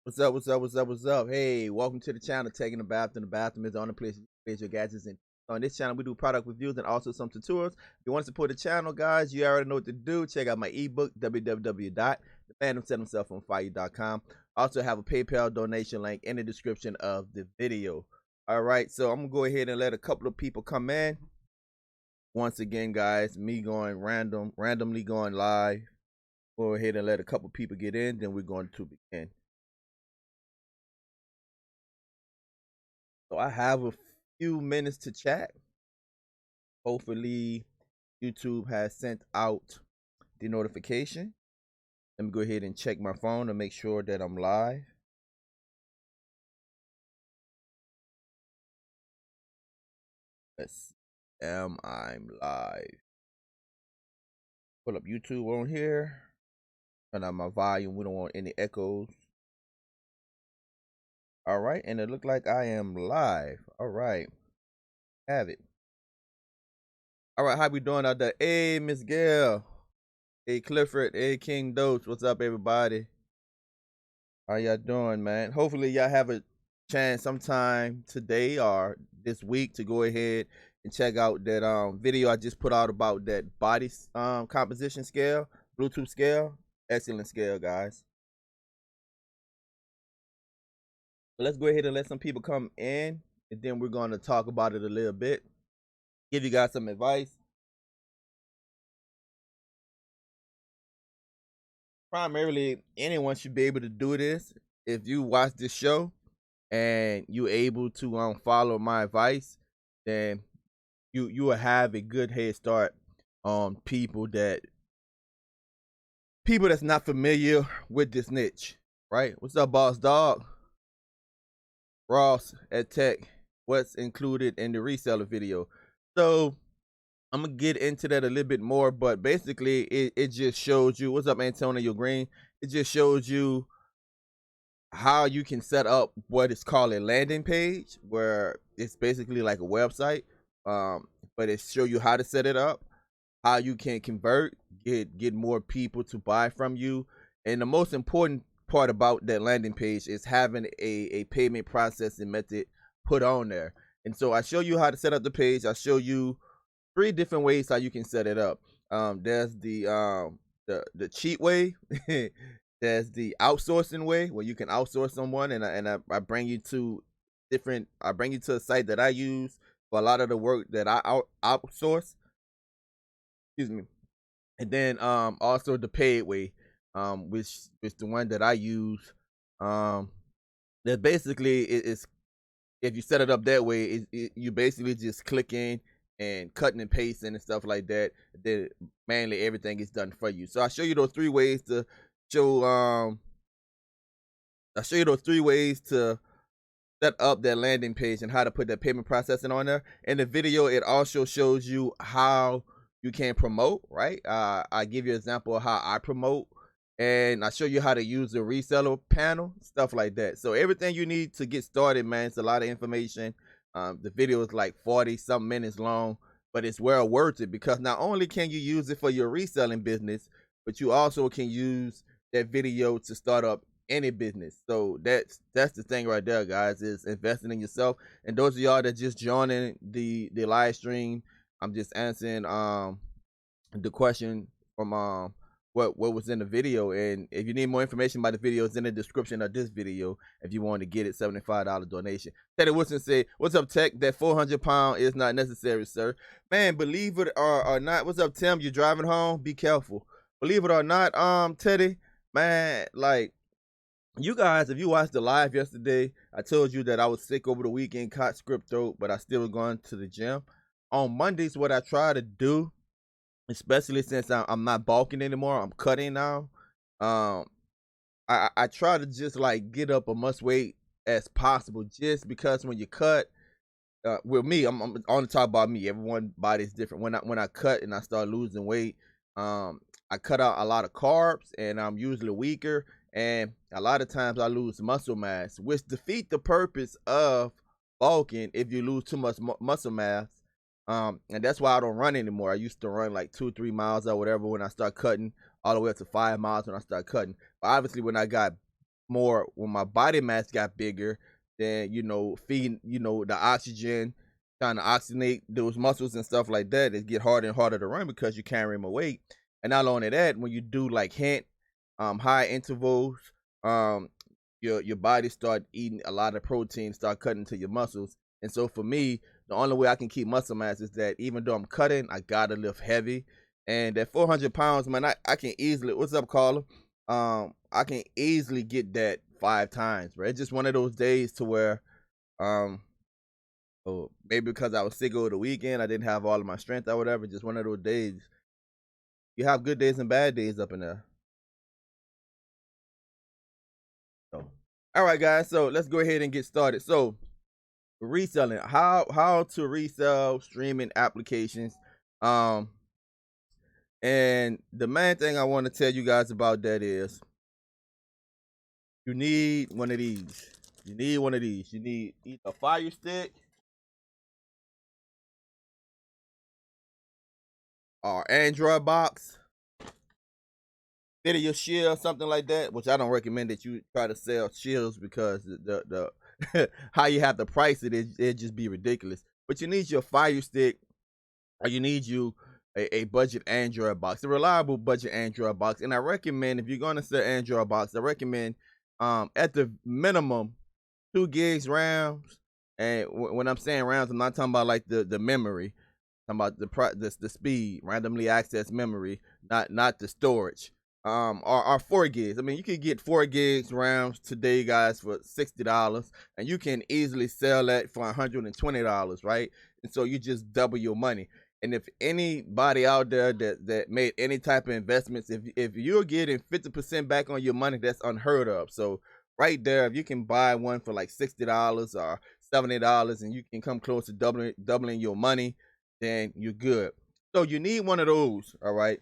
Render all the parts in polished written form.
What's up? What's up? What's up? What's up? Hey, welcome to the channel. Taking a bath. The bathroom is the only place you place your gadgets in. On this channel, we do product reviews and also some tutorials. If you want to support the channel, guys, you already know what to do. Check out my ebook, www.thefandom7selfonfire.com. Also have a PayPal donation link in the description of the video. All right, so I'm gonna go ahead and let a couple of people come in. Once again, guys, me going randomly going live. Go ahead and let a couple people get in, then we're going to begin. So I have a few minutes to chat. Hopefully YouTube has sent out the notification. Let me go ahead and check my phone to make sure that I'm live. Let's see. Am I live? Pull up YouTube on here. Turn on my volume. We don't want any echoes. All right, and it looked like I am live. All right, have it. All right, how we doing out there? Hey, Miss Gail. Hey, Clifford. Hey, King Dose. What's up, everybody? How y'all doing, man? Hopefully, y'all have a chance sometime today or this week to go ahead and check out that video I just put out about that body composition scale, Bluetooth scale. Excellent scale, guys. Let's go ahead and let some people come in, and then we're going to talk about it a little bit. Give you guys some advice. Primarily, anyone should be able to do this. If you watch this show and you're able to follow my advice, then you will have a good head start on people that's not familiar with this niche, right? What's up, boss dog? Ross at Tech, what's included in the reseller video? So I'm gonna get into that a little bit more, but basically it just shows you, what's up, Antonio Green? It just shows you how you can set up what is called a landing page, where it's basically like a website, but it show you how to set it up, how you can convert, get more people to buy from you, and the most important part about that landing page is having a payment processing method put on there. And so I show you how to set up the page. I show you 3 different ways how you can set it up. There's the cheap way. There's the outsourcing way, where you can outsource someone, and I bring you to I bring you to a site that I use for a lot of the work that I outsource. Excuse me. And then also the paid way, which is the one that I use. That basically is, if you set it up that way, you basically just click in and cutting and pasting and stuff like that. Then mainly everything is done for you. So I'll show you those 3 ways to show. I'll show you those 3 ways to set up that landing page and how to put that payment processing on there. In the video, it also shows you how you can promote, right? I give you an example of how I promote, and I show you how to use the reseller panel, stuff like that. So everything you need to get started, man. It's a lot of information. The video is like 40-something minutes long, but it's well worth it, because not only can you use it for your reselling business, but you also can use that video to start up any business. So that's the thing right there, guys, is investing in yourself. And those of y'all that just joining the live stream, I'm just answering the question from what was in the video. And if you need more information about the video, it's in the description of this video if you want to get it. $75 donation. Teddy Wilson said, what's up, Tech? That 400-pound is not necessary, sir. Man, believe it or not. What's up, Tim? You driving home? Be careful. Believe it or not, Teddy, man, like, you guys, if you watched the live yesterday, I told you that I was sick over the weekend, caught strep throat, but I still was going to the gym. On Mondays, what I try to do, especially since I'm not bulking anymore, I'm cutting now. I try to just like get up as much weight as possible, just because when you cut, with me, I'm on the talk about me. Everyone's body is different. When I cut and I start losing weight, I cut out a lot of carbs, and I'm usually weaker. And a lot of times I lose muscle mass, which defeat the purpose of bulking if you lose too much muscle mass. And that's why I don't run anymore. I used to run like 2-3 miles or whatever when I start cutting, all the way up to 5 miles when I start cutting. But obviously when I got more when my body mass got bigger, then feeding the oxygen, trying to oxygenate those muscles and stuff like that, it get harder and harder to run because you're carrying more weight. And not only that, when you do like high intervals, your body start eating a lot of protein, start cutting to your muscles. And so for me, the only way I can keep muscle mass is that even though I'm cutting, I gotta lift heavy. And at 400 pounds, man, I can easily, what's up, caller? I can easily get that 5 times, bro. It's just one of those days to where, oh, maybe because I was sick over the weekend, I didn't have all of my strength or whatever. Just one of those days. You have good days and bad days up in there. So, all right, guys. So let's go ahead and get started. So, reselling, how to resell streaming applications. And the main thing I want to tell you guys about that is you need one of these. You need one of these. You need either a Fire Stick or Android box, video shield, something like that. Which I don't recommend that you try to sell shields because the how you have to price it just be ridiculous. But you need your Fire Stick, or you need a budget Android box, a reliable budget Android box. And I recommend, if you're gonna sell Android box, I recommend at the minimum 2 gigs RAMs. And when I'm saying RAMs, I'm not talking about like the memory. I'm talking about the speed, randomly accessed memory, not the storage. Or 4 gigs. I mean, you could get 4 gigs RAMs today, guys, for $60, and you can easily sell that for $120, right? And so you just double your money. And if anybody out there that made any type of investments, if you're getting 50% back on your money, that's unheard of. So right there, if you can buy one for like $60 or $70, and you can come close to doubling your money, then you're good. So you need one of those, all right?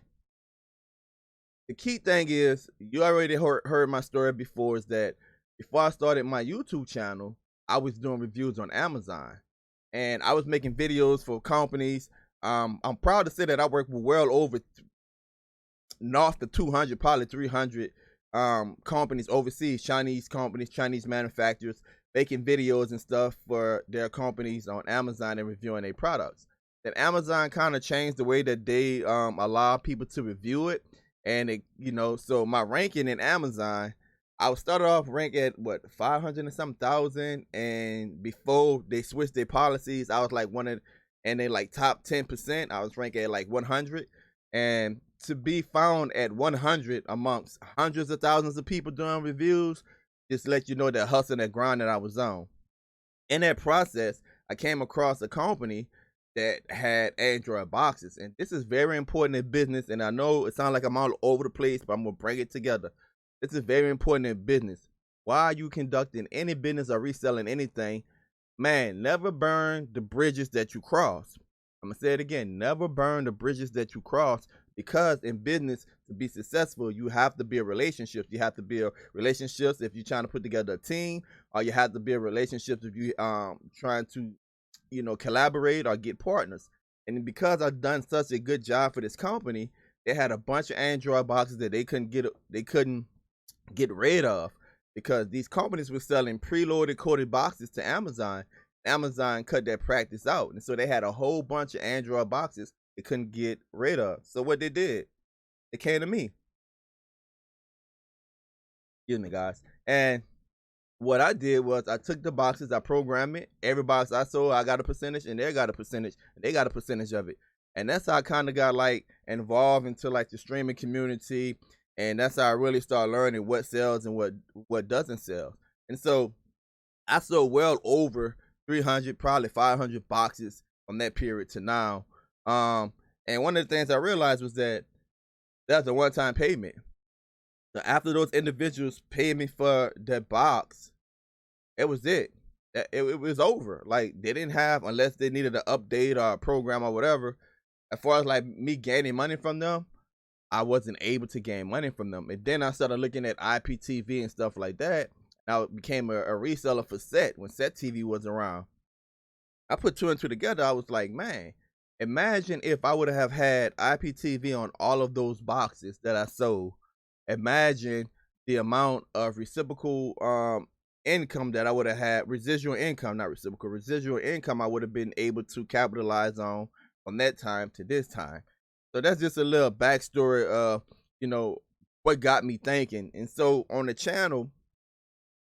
The key thing is, you already heard my story before, is that before I started my YouTube channel, I was doing reviews on Amazon, and I was making videos for companies. I'm proud to say that I work with well over north of 200, probably 300 companies overseas, Chinese companies, Chinese manufacturers, making videos and stuff for their companies on Amazon and reviewing their products. That Amazon kind of changed the way that they allow people to review it. And it, so my ranking in Amazon, I started off ranked at what, 500 and something thousand, and before they switched their policies, I was like and they like top 10%. I was ranked at like 100, and to be found at 100 amongst hundreds of thousands of people doing reviews, just let you know that hustle and that grind that I was on. In that process, I came across a company that had Android boxes, and this is very important in business. And I know it sounds like I'm all over the place, but I'm gonna bring it together. This is very important in business. While you conducting any business or reselling anything, man, never burn the bridges that you cross. I'm gonna say it again: never burn the bridges that you cross, because in business, to be successful, you have to build relationships. You have to build relationships if you're trying to put together a team, or you have to build relationships if you trying to collaborate or get partners. And because I've done such a good job for this company, they had a bunch of Android boxes that they couldn't get rid of, because these companies were selling preloaded coded boxes to Amazon. Amazon cut that practice out, and so they had a whole bunch of Android boxes they couldn't get rid of. So what they did, they came to me. Excuse me, guys. And what I did was I took the boxes, I programmed it. Every box I sold, I got a percentage, and they got a percentage, and they got a percentage of it. And that's how I kind of got like involved into like the streaming community, and that's how I really started learning what sells and what doesn't sell. And so I sold well over 300, probably 500 boxes from that period to now. And one of the things I realized was that that's a one-time payment. So after those individuals paid me for that box, it was it. It was over. Like, they didn't have, unless they needed an update or a program or whatever. As far as like me gaining money from them, I wasn't able to gain money from them. And then I started looking at IPTV and stuff like that. I became a reseller for Set when Set TV was around. I put 2 and 2 together. I was like, man, imagine if I would have had IPTV on all of those boxes that I sold. Imagine the amount of reciprocal income that I would have had, residual income, not reciprocal, residual income I would have been able to capitalize on from that time to this time. So that's just a little backstory of, what got me thinking. And so on the channel,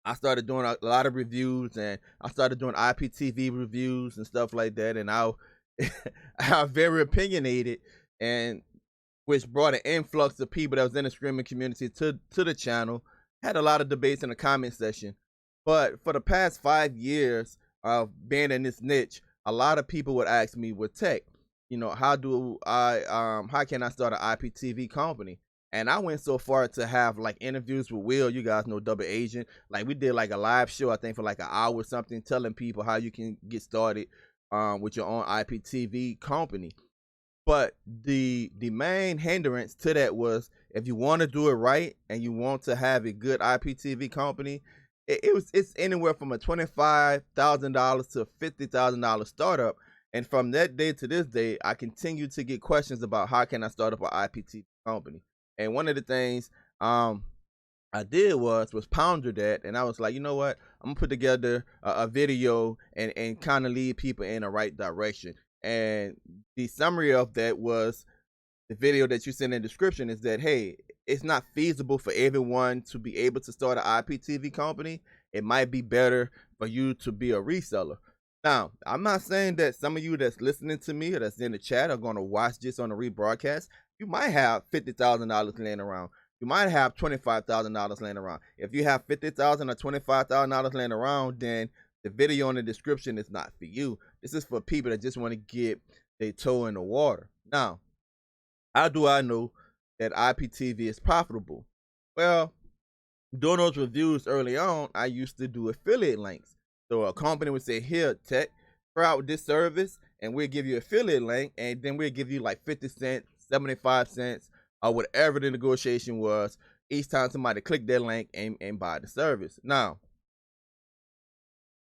I started doing a lot of reviews, and I started doing IPTV reviews and stuff like that. And I'm very opinionated, and which brought an influx of people that was in the streaming community to the channel. Had a lot of debates in the comment section. But for the past 5 years of being in this niche, a lot of people would ask me with tech, how can I start an IPTV company? And I went so far to have like interviews with Will, you guys know Double Agent. Like we did like a live show, I think for like an hour or something, telling people how you can get started with your own IPTV company. But the main hindrance to that was, if you want to do it right and you want to have a good IPTV company, it's anywhere from a $25,000 to $50,000 startup. And from that day to this day, I continue to get questions about how can I start up an IPTV company. And one of the things I did was ponder that, and I was like, you know what, I'm gonna put together a video and kind of lead people in the right direction. And the summary of that was the video that you send in the description is that, hey, it's not feasible for everyone to be able to start an IPTV company. It might be better for you to be a reseller. Now, I'm not saying that some of you that's listening to me or that's in the chat are going to watch this on the rebroadcast. You might have $50,000 laying around. You might have $25,000 laying around. If you have $50,000 or $25,000 laying around, then the video in the description is not for you. This is for people that just want to get their toe in the water. Now, how do I know that IPTV is profitable? Well, doing those reviews early on, I used to do affiliate links. So a company would say, here, Tech, try out this service, and we'll give you an affiliate link, and then we'll give you like 50 cents, 75 cents, or whatever the negotiation was, each time somebody click that link and buy the service. Now,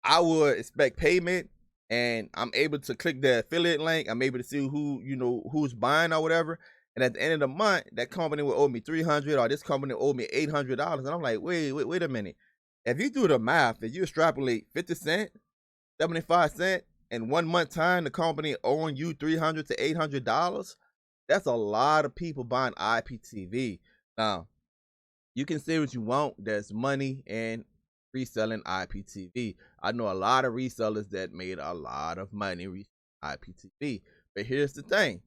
I would expect payment, and I'm able to click the affiliate link. I'm able to see who's buying or whatever. And at the end of the month, that company will owe me $300, or this company will owe me $800. And I'm like, wait a minute. If you do the math, if you extrapolate 50 cents, 75 cents, in 1 month time, the company owing you $300 to $800, that's a lot of people buying IPTV. Now, you can say what you want. There's money in reselling IPTV. I know a lot of resellers that made a lot of money reselling IPTV. But here's the thing.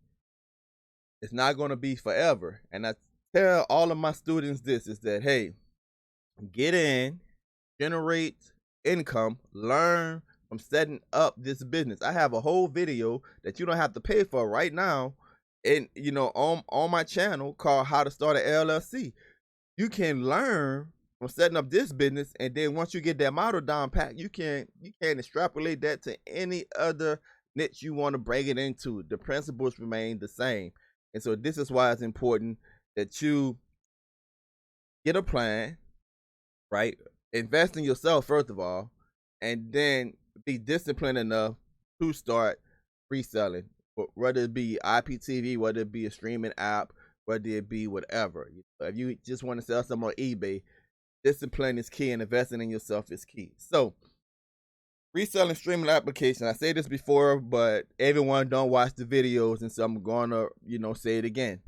It's not going to be forever. And I tell all of my students this, is that, hey, get in, generate income, learn from setting up this business. I have a whole video that you don't have to pay for right now, and on my channel, called How to Start an LLC. You can learn from setting up this business, and then once you get that model down pat, you can extrapolate that to any other niche you want to bring it into. The principles remain the same. And so this is why it's important that you get a plan, right? Invest in yourself, first of all, and then be disciplined enough to start reselling, whether it be IPTV, whether it be a streaming app, whether it be whatever. If you just want to sell something on eBay, discipline is key, and investing in yourself is key. So, reselling streaming application. I said this before, but everyone don't watch the videos, and so I'm gonna, say it again.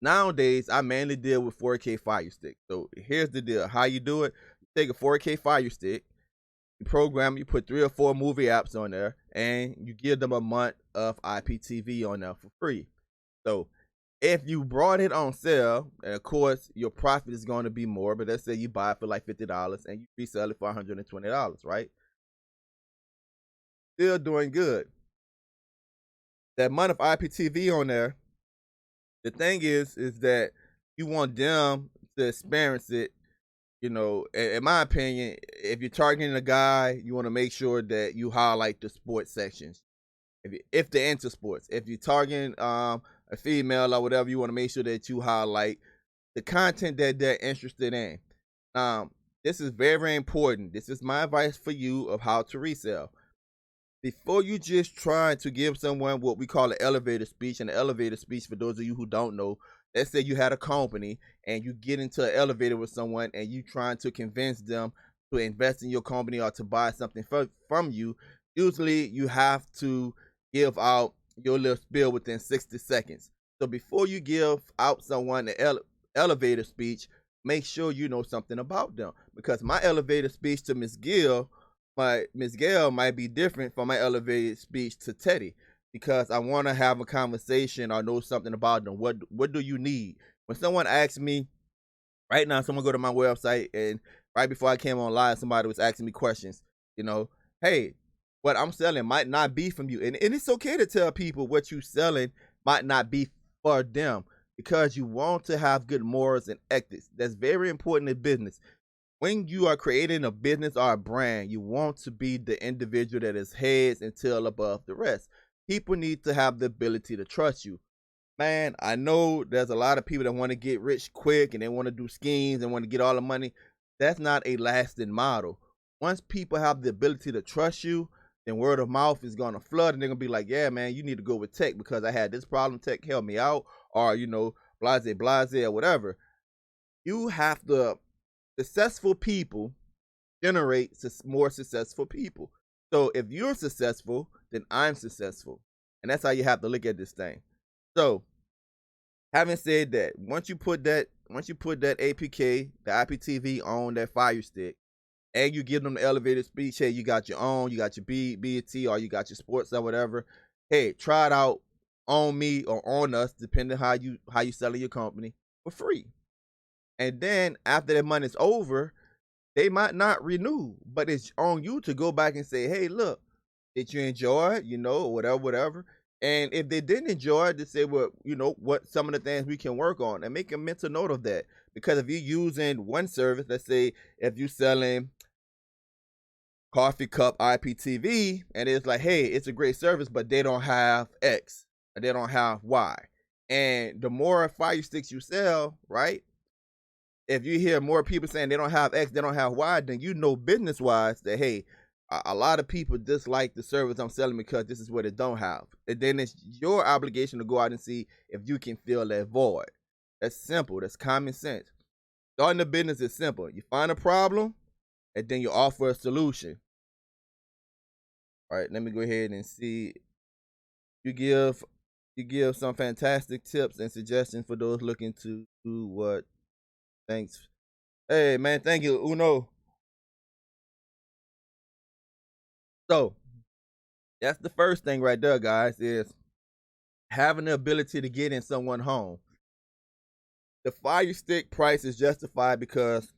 Nowadays, I mainly deal with 4K Fire Stick. So here's the deal. How you do it: you take a 4K Fire Stick, you program, you put 3 or 4 movie apps on there, and you give them a month of IPTV on there for free. So if you brought it on sale, and of course your profit is going to be more, but let's say you buy it for like $50 and you resell it for $120, right? Still doing good. That month of IPTV on there, the thing is that you want them to experience it. In my opinion, if you're targeting a guy, you want to make sure that you highlight the sports sections. If they're into sports, if you're targeting a female or whatever, you want to make sure that you highlight the content that they're interested in. This is very, very important. This is my advice for you of how to resell. Before you just try to give someone what we call an elevator speech, and an elevator speech, for those of you who don't know, let's say you had a company and you get into an elevator with someone and you trying to convince them to invest in your company or to buy something from you. Usually you have to give out your little spiel within 60 seconds. So before you give out someone the elevator speech, make sure you know something about them, because my elevator speech to Miss Gill might be different from my elevator speech to Teddy, because I want to have a conversation or know something about them. What do you need? When someone asks me, right now, someone go to my website, and right before I came on live, somebody was asking me questions. Hey, what I'm selling might not be from you. And it's okay to tell people what you're selling might not be for them, because you want to have good morals and ethics. That's very important in business. When you are creating a business or a brand, you want to be the individual that is heads and tail above the rest. People need to have the ability to trust you. Man, I know there's a lot of people that want to get rich quick and they want to do schemes and want to get all the money. That's not a lasting model. Once people have the ability to trust you, then word of mouth is going to flood, and they're going to be like, yeah, man, you need to go with Tech because I had this problem. Tech helped me out, or, blase, or whatever. You have to, successful people generate more successful people. So if you're successful, then I'm successful. And that's how you have to look at this thing. So having said that, once you put that APK, the IPTV on that Fire Stick, and you give them the elevator speech, hey, you got your own, you got your BET, or you got your sports or whatever. Hey, try it out on me or on us, depending how you selling your company, for free. And then after that money's over, they might not renew, but it's on you to go back and say, hey, look, did you enjoy it? Whatever. And if they didn't enjoy it, they say, well, what some of the things we can work on, and make a mental note of that. Because if you're using one service, let's say if you're selling coffee cup IPTV, and it's like, hey, it's a great service, but they don't have X, and they don't have Y. And the more Fire Sticks you sell, right? If you hear more people saying they don't have X, they don't have Y, then business wise that, hey, a lot of people dislike the service I'm selling because this is what it don't have. And then it's your obligation to go out and see if you can fill that void. That's simple. That's common sense. Starting a business is simple. You find a problem, and then you offer a solution. All right, let me go ahead and see. You give some fantastic tips and suggestions for those looking to do what. Thanks. Hey, man, thank you, Uno. So that's the first thing right there, guys, is having the ability to get in someone's home. The Fire Stick price is justified because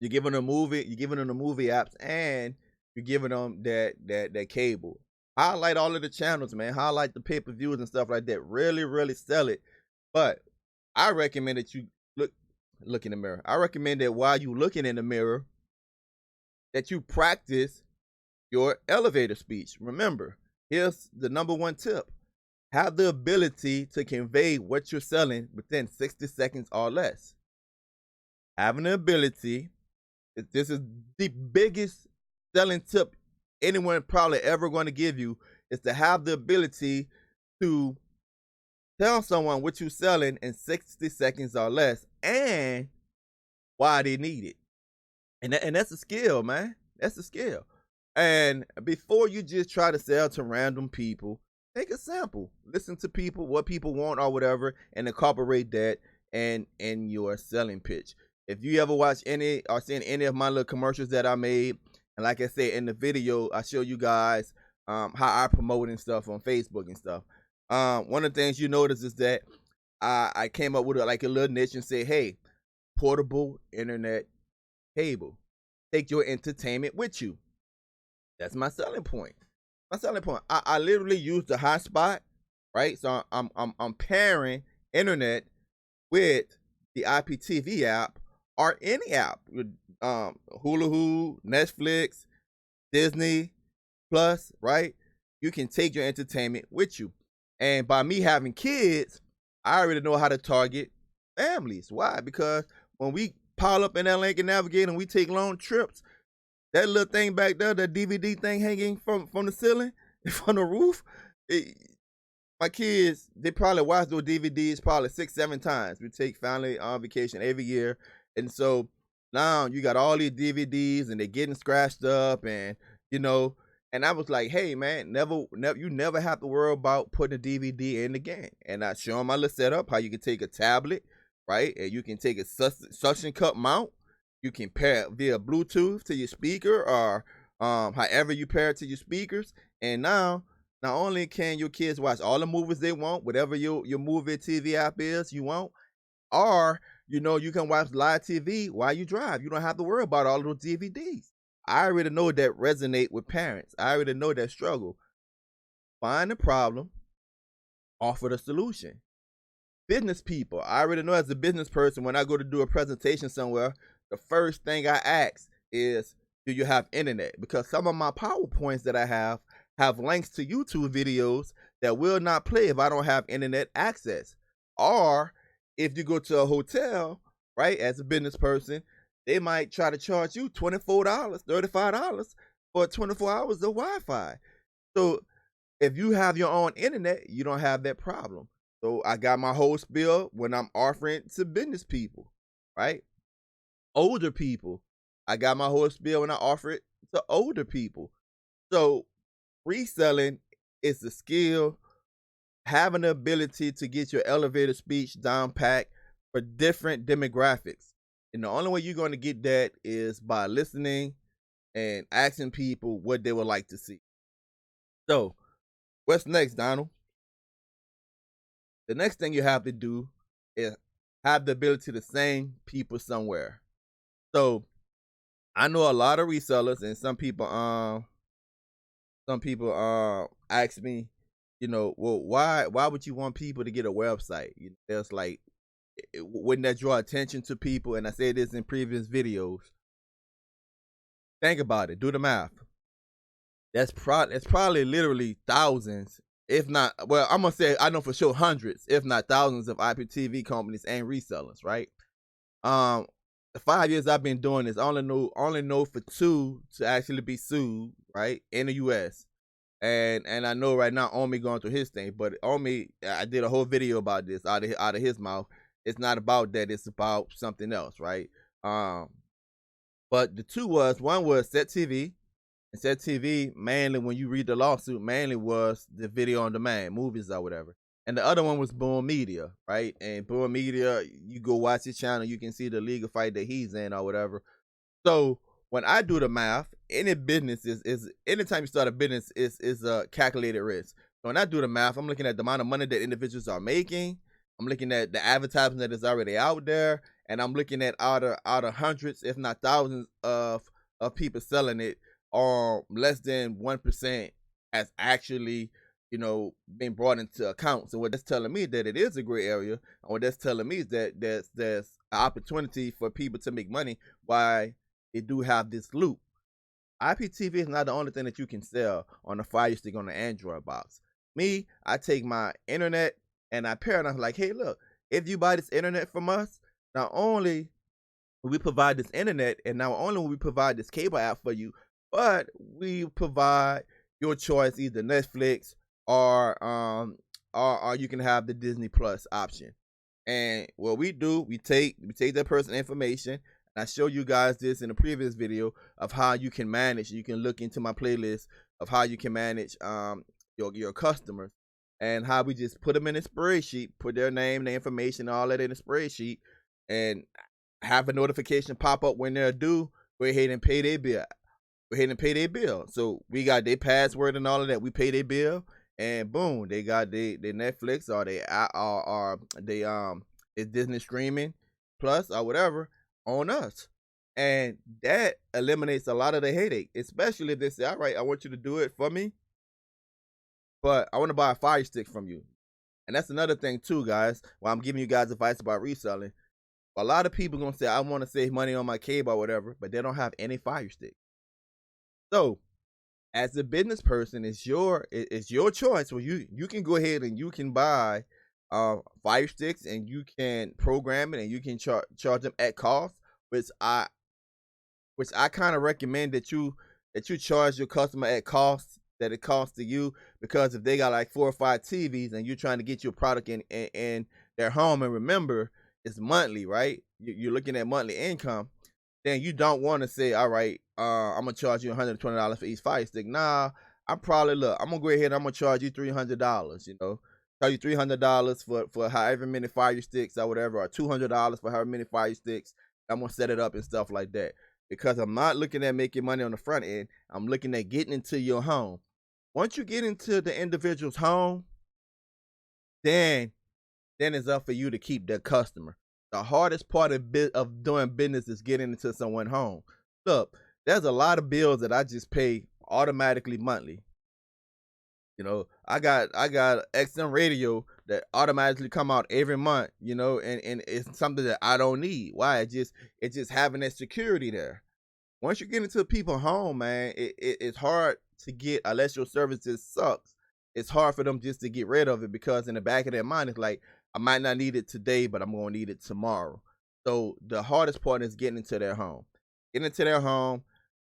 you're giving them the movie apps, and you're giving them that cable. Highlight all of the channels, man. Highlight the pay-per-views and stuff like that. Really, really sell it. But I recommend that you look in the mirror. I recommend that while you looking in the mirror, that you practice your elevator speech. Remember, here's the number one tip. Have the ability to convey what you're selling within 60 seconds or less. Having the ability, this is the biggest selling tip anyone probably ever going to give you, is to have the ability to tell someone what you're selling in 60 seconds or less and why they need it. And that's a skill, man. That's a skill. And before you just try to sell to random people, take a sample. Listen to people, what people want or whatever, and incorporate that in your selling pitch. If you ever watch any or seen any of my little commercials that I made, and like I said in the video, I show you guys how I promote and stuff on Facebook and stuff. One of the things you notice is that I came up with a little niche and say, hey, portable internet cable. Take your entertainment with you. That's my selling point. I literally use the hotspot, right? So I'm pairing internet with the IPTV app or any app, Hulu, Netflix, Disney Plus, right? You can take your entertainment with you. And by me having kids, I already know how to target families. Why? Because when we pile up in that Lincoln Navigator and we take long trips, that little thing back there, that DVD thing hanging from the ceiling, from the roof, my kids, they probably watch those DVDs probably 6-7 times. We take family on vacation every year, and so now you got all these DVDs and they're getting scratched up, and you know. And I was like, hey man, you never have to worry about putting a DVD in the game. And I show them my little setup, how you can take a tablet, right, and you can take a suction cup mount. You can pair it via Bluetooth to your speaker, or however you pair it to your speakers. And now, not only can your kids watch all the movies they want, whatever your movie TV app is you want, or you can watch live TV while you drive. You don't have to worry about all of those DVDs. I already know that resonate with parents. I already know that struggle. Find the problem, offer the solution. Business people, I already know as a business person, when I go to do a presentation somewhere, the first thing I ask is, do you have internet? Because some of my PowerPoints that I have links to YouTube videos that will not play if I don't have internet access. Or if you go to a hotel, right, as a business person, they might try to charge you $24, $35 for 24 hours of Wi-Fi. So if you have your own internet, you don't have that problem. So I got my whole spiel when I'm offering to business people, right? Older people, I got my whole spiel when I offer it to older people. So reselling is the skill, having the ability to get your elevator speech down pat for different demographics. And the only way you're going to get that is by listening and asking people what they would like to see. So what's next, Donald? The next thing you have to do is have the ability to send people somewhere. So I know a lot of resellers, and some people ask me, well, why would you want people to get a website? It's like, wouldn't that draw attention to people? And I said this in previous videos. Think about it. Do the math. It's probably literally thousands, if not, well, I'm gonna say I know for sure hundreds, if not thousands of IPTV companies and resellers, right? The 5 years I've been doing this, I only know for 2 to actually be sued, right, in the US. And I know right now Omi going through his thing, but Omi, I did a whole video about this out of his mouth. It's not about that, it's about something else, right? But the two one was Set TV. And Set TV, mainly when you read the lawsuit, mainly was the video on demand, movies or whatever. And the other one was Boom Media, right? And Boom Media, you go watch his channel, you can see the legal fight that he's in or whatever. So when I do the math, any business is anytime you start a business is a calculated risk. So when I do the math, I'm looking at the amount of money that individuals are making. I'm looking at the advertising that is already out there, and I'm looking at out of hundreds, if not thousands of people selling it, less than 1% has actually, been brought into account. So what that's telling me that it is a gray area, and what that's telling me is that there's an opportunity for people to make money while they do have this loop. IPTV is not the only thing that you can sell on a Fire Stick on the Android box. Me, I take my internet and I pair it, and I'm like, hey, look, if you buy this internet from us, not only will we provide this internet, and not only will we provide this cable app for you, but we provide your choice, either Netflix or you can have the Disney Plus option. And what we do, we take that person's information, and I show you guys this in a previous video of how you can manage. You can look into my playlist of how you can manage your customers, and how we just put them in a spreadsheet, put their name, their information, all that in a spreadsheet, and have a notification pop up when they're due. Go ahead and pay their bill. So we got their password and all of that. We pay their bill, and boom, they got their Netflix or they Disney streaming plus or whatever on us. And that eliminates a lot of the headache, especially if they say, all right, I want you to do it for me, but I want to buy a Fire Stick from you. And that's another thing too, guys, while I'm giving you guys advice about reselling. A lot of people going to say, I want to save money on my cable or whatever, but they don't have any Fire Stick. So as a business person, it's your choice. Well, you can go ahead and you can buy Fire Sticks, and you can program it, and you can charge them at cost, which I kind of recommend that you charge your customer at cost that it costs to you, because if they got like 4 or 5 TVs and you're trying to get your product in their home, and remember, it's monthly, right? You're looking at monthly income. Then you don't want to say, all right, I'm gonna charge you $120 for each Fire Stick. Nah, I'm gonna go ahead and I'm gonna charge you $300. Charge you $300 for however many Fire Sticks or whatever, or $200 for however many Fire Sticks. I'm gonna set it up and stuff like that, because I'm not looking at making money on the front end. I'm looking at getting into your home. Once you get into the individual's home, then it's up for you to keep that customer. The hardest part of doing business is getting into someone's home. Look, there's a lot of bills that I just pay automatically monthly. I got XM radio that automatically come out every month, and it's something that I don't need. Why? It's just having that security there. Once you get into people's home, man, it's hard to get, unless your service just sucks. It's hard for them just to get rid of it, because in the back of their mind, it's like, I might not need it today, but I'm going to need it tomorrow. So the hardest part is getting into their home. Getting into their home,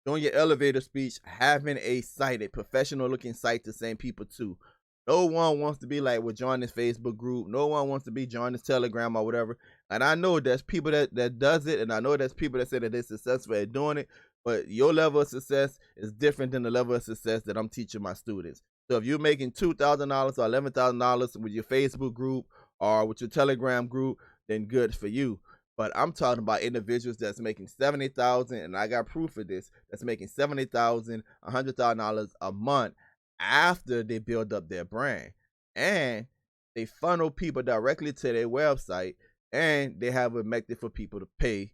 doing your elevator speech, having a site, a professional looking site to send people to. No one wants to be like, well, join this Facebook group. No one wants to be join this Telegram or whatever. And I know there's people that does it, and I know there's people that say that they're successful at doing it, but your level of success is different than the level of success that I'm teaching my students. So if you're making $2,000 or $11,000 with your Facebook group or with your Telegram group, then good for you. But I'm talking about individuals that's making $70,000, and I got proof of this, that's making $70,000, $100,000 a month after they build up their brand. And they funnel people directly to their website, and they have a method for people to pay.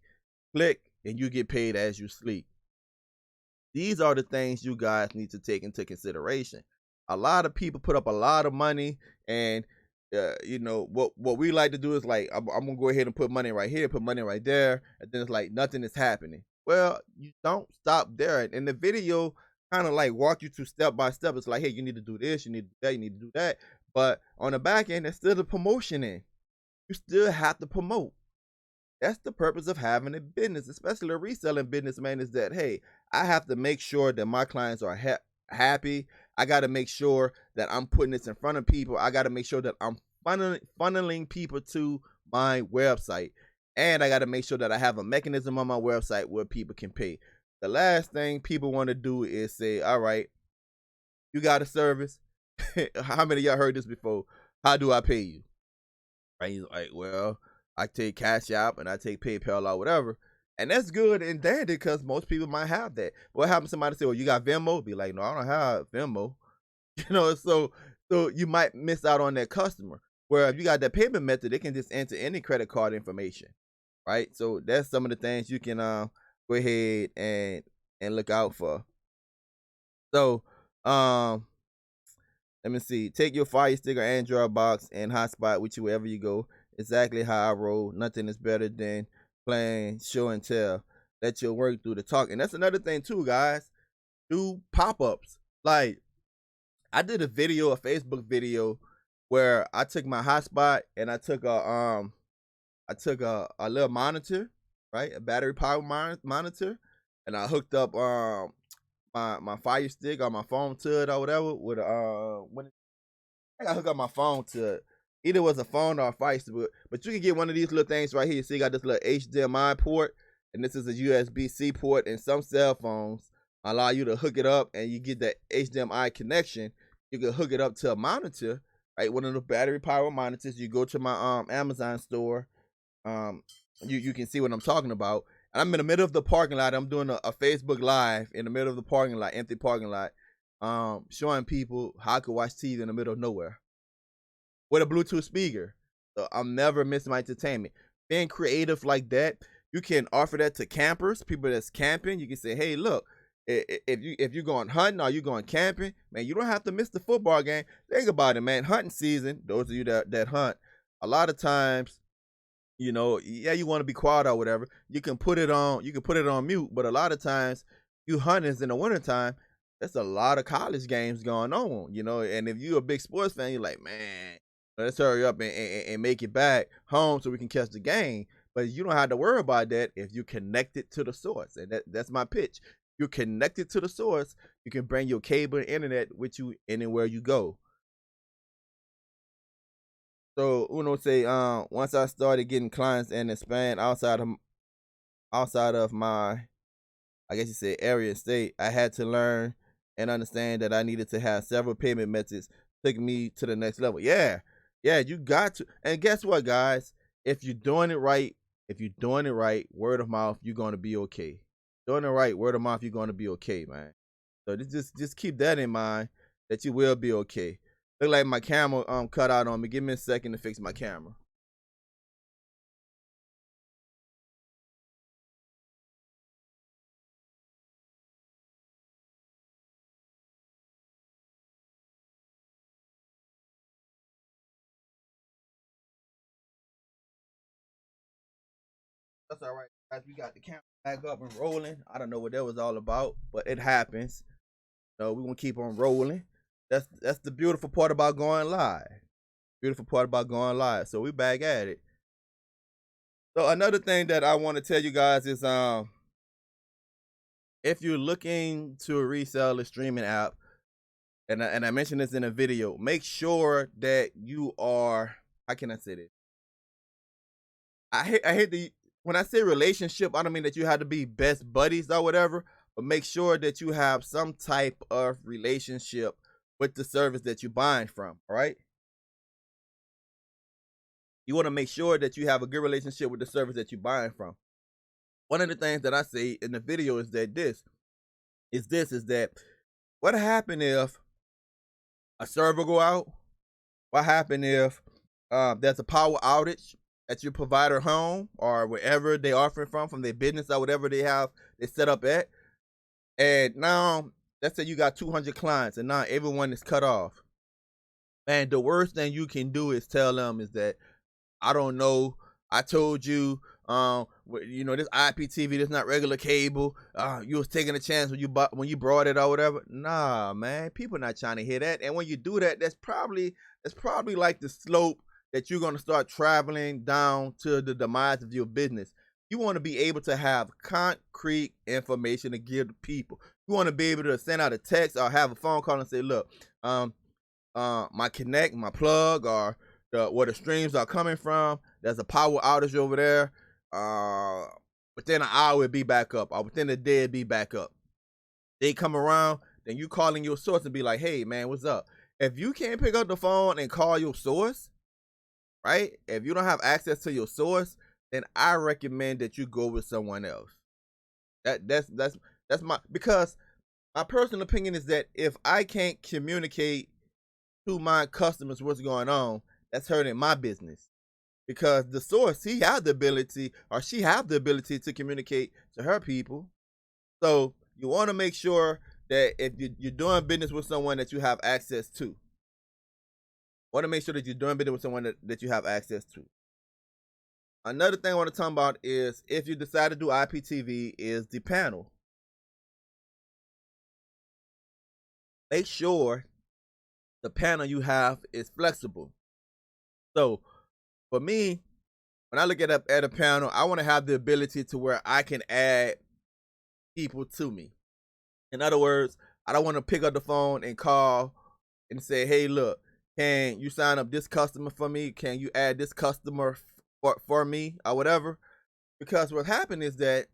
Click, and you get paid as you sleep. These are the things you guys need to take into consideration. A lot of people put up a lot of money, and what we like to do is like, I'm gonna go ahead and put money right here, put money right there, and then it's like nothing is happening. Well, you don't stop there. And the video kind of like walk you through step by step. It's like, hey, you need to do this, you need to do that, you need to do that. But on the back end, there's still the promotion in. You still have to promote. That's the purpose of having a business, especially a reselling business, man, is that, hey, I have to make sure that my clients are happy. I got to make sure that I'm putting this in front of people. I got to make sure that I'm funneling people to my website. And I got to make sure that I have a mechanism on my website where people can pay. The last thing people want to do is say, all right, you got a service. How many of y'all heard this before? How do I pay you? Right? He's like, well, I take Cash App and I take PayPal or whatever. And that's good and dandy, because most people might have that. What happens? Somebody say, well, you got Venmo? Be like, no, I don't have Venmo. So you might miss out on that customer. Where if you got that payment method, they can just enter any credit card information, right? So that's some of the things you can go ahead and look out for. So let me see. Take your Fire Stick or Android box and hotspot with you wherever you go. Exactly how I roll. Nothing is better than playing show and tell. Let your work do the talk. And that's another thing too, guys. Do pop-ups. Like, I did a Facebook video where I took my hotspot and I took a little monitor, right? A battery powered monitor, and I hooked up my Fire Stick or my phone to it or whatever with I hooked up my phone to it. Either was a phone or a Fire Stick, but you can get one of these little things right here. See, you got this little HDMI port, and this is a USB-C port, and some cell phones allow you to hook it up, and you get that HDMI connection. You can hook it up to a monitor, right? One of the battery powered monitors. You go to my Amazon store. You can see what I'm talking about. And I'm in the middle of the parking lot. I'm doing a Facebook Live in the middle of the parking lot, empty parking lot, showing people how I could watch TV in the middle of nowhere with a Bluetooth speaker. So I'm never missing my entertainment. Being creative like that, you can offer that to campers, people that's camping. You can say, hey, look, if you're going hunting or you're going camping, man, you don't have to miss the football game. Think about it, man. Hunting season, those of you that hunt, a lot of times, you want to be quiet or whatever. You can put it on mute, but a lot of times you hunters in the wintertime, there's a lot of college games going on, and if you're a big sports fan, you're like, man, let's hurry up and make it back home so we can catch the game. But you don't have to worry about that if you connect it to the source. And that's my pitch. you're connected to the source, you can bring your cable and internet with you anywhere you go. So say once I started getting clients and expand outside of my, I guess you say, area and state, I had to learn and understand that I needed to have several payment methods take me to the next level. Yeah, you got to. And guess what, guys? If you're doing it right, word of mouth, you're gonna be okay. Doing it right, word of mouth, you're gonna be okay, man. So just keep that in mind, that you will be okay. Look like my camera cut out on me. Give me a second to fix my camera. That's all right, guys. We got the camera back up and rolling. I don't know what that was all about, but it happens. So we're gonna keep on rolling. That's the beautiful part about going live. Beautiful part about going live. So we back at it. So another thing that I want to tell you guys is if you're looking to resell a streaming app, and I mentioned this in a video, make sure that you are, how can I say this? I hate the, when I say relationship, I don't mean that you have to be best buddies or whatever, but make sure that you have some type of relationship with the service that you're buying from, all right? You want to make sure that you have a good relationship with the service that you're buying from. One of the things that I say in the video is that what happened if a server go out? What happened if there's a power outage at your provider home or wherever they offering from their business or whatever they set up at? And now, let's say you got 200 clients and now everyone is cut off. And the worst thing you can do is tell them is that, I don't know, I told you, this IPTV, this not regular cable. You was taking a chance when you brought it or whatever. Nah, man, people not trying to hear that. And when you do that, that's probably like the slope that you're gonna start traveling down to the demise of your business. You want to be able to have concrete information to give to people. You want to be able to send out a text or have a phone call and say, look, my connect, my plug, or where the streams are coming from, there's a power outage over there. Within an hour it'll be back up, or within a day it'll be back up. They come around, then you calling your source and be like, hey man, what's up? If you can't pick up the phone and call your source, right? If you don't have access to your source, then I recommend that you go with someone else. That's because my personal opinion is that if I can't communicate to my customers what's going on, that's hurting my business. Because the source, he have the ability, or she have the ability to communicate to her people. So you want to make sure that if you're doing business with someone that you have access to. Want to make sure that you're doing business with someone that you have access to. Another thing I want to talk about is, if you decide to do IPTV, is the panel. Make sure the panel you have is flexible. So for me, when I look at a panel, I want to have the ability to where I can add people to me. In other words, I don't want to pick up the phone and call and say, hey, look, can you sign up this customer for me? Can you add this customer for me or whatever? Because what happened is that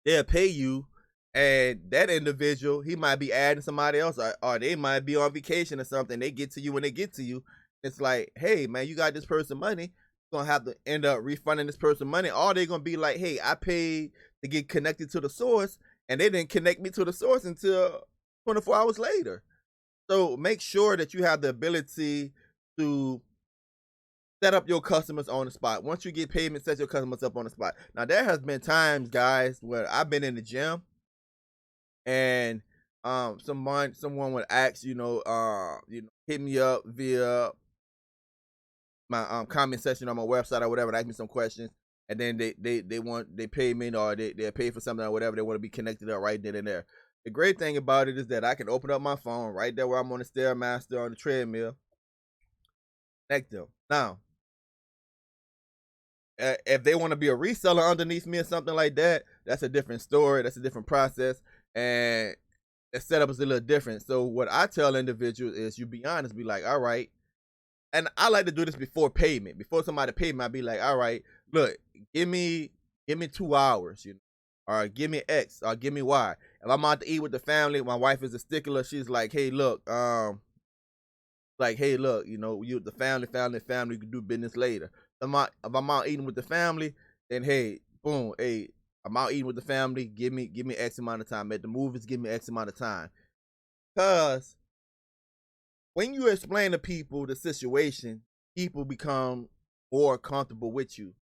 they'll pay you, and that individual, he might be adding somebody else, or they might be on vacation or something. They get to you when they get to you. It's like, hey man, you got this person money. You're gonna have to end up refunding this person money. Or they're gonna be like, hey, I paid to get connected to the source, and they didn't connect me to the source until 24 hours later. So make sure that you have the ability to set up your customers on the spot. Once you get payment, set your customers up on the spot. Now there has been times, guys, where I've been in the gym and someone would ask, hit me up via my comment section on my website or whatever, and ask me some questions, and then they pay me, or they pay for something or whatever. They want to be connected up right then and there. The great thing about it is that I can open up my phone right there where I'm on the Stairmaster on the treadmill, connect them. Now, if they want to be a reseller underneath me or something like that, that's a different story. That's a different process. and the setup is a little different. So what I tell individuals is, you be honest, be like, all right. And I like to do this before payment. Before somebody pay me, I be like, all right, look, give me 2 hours, or give me X, or give me Y. If I'm out to eat with the family, my wife is a stickler. She's like, hey, look, you the family can do business later. If I'm out eating with the family, then hey, boom, hey, I'm out eating with the family. Give me X amount of time. At the movies, give me X amount of time. Cause when you explain to people the situation, people become more comfortable with you.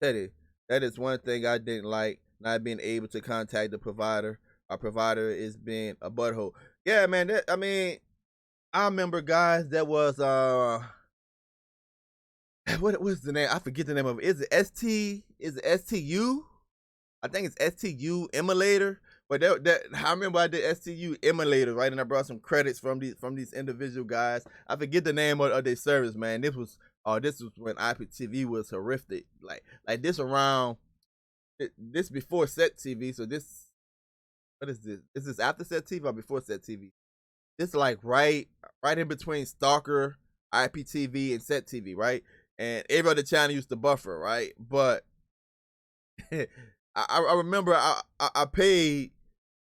That is one thing I didn't like, not being able to contact the provider. Our provider is being a butthole. Yeah, man. I remember, guys, that was what was the name? I forget the name of it. Is it ST? Is it STU? I think it's STU emulator. But I remember I did STU emulator, right? And I brought some credits from these individual guys. I forget the name of their service, man. This was when Iptv was horrific. Like this around this before Set TV. So this, what is this? Is this after Set TV or before Set TV? This like right in between Stalker, IPTV, and Set TV, right? And every other channel used to buffer, right? But I remember I paid,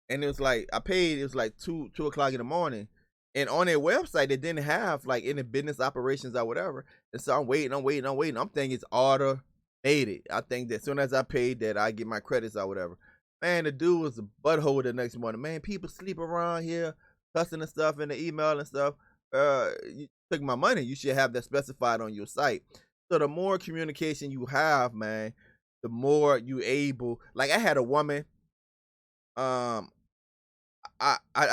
and it was like it was like 2 o'clock in the morning, and on their website they didn't have like any business operations or whatever. And so I'm waiting. I'm thinking it's automated. I think that as soon as I paid that, I get my credits or whatever. Man, the dude was a butthole the next morning. Man, people sleep around here, cussing and stuff in the email and stuff. You took my money. You should have that specified on your site. So the more communication you have, man, the more you able. Like I had a woman, I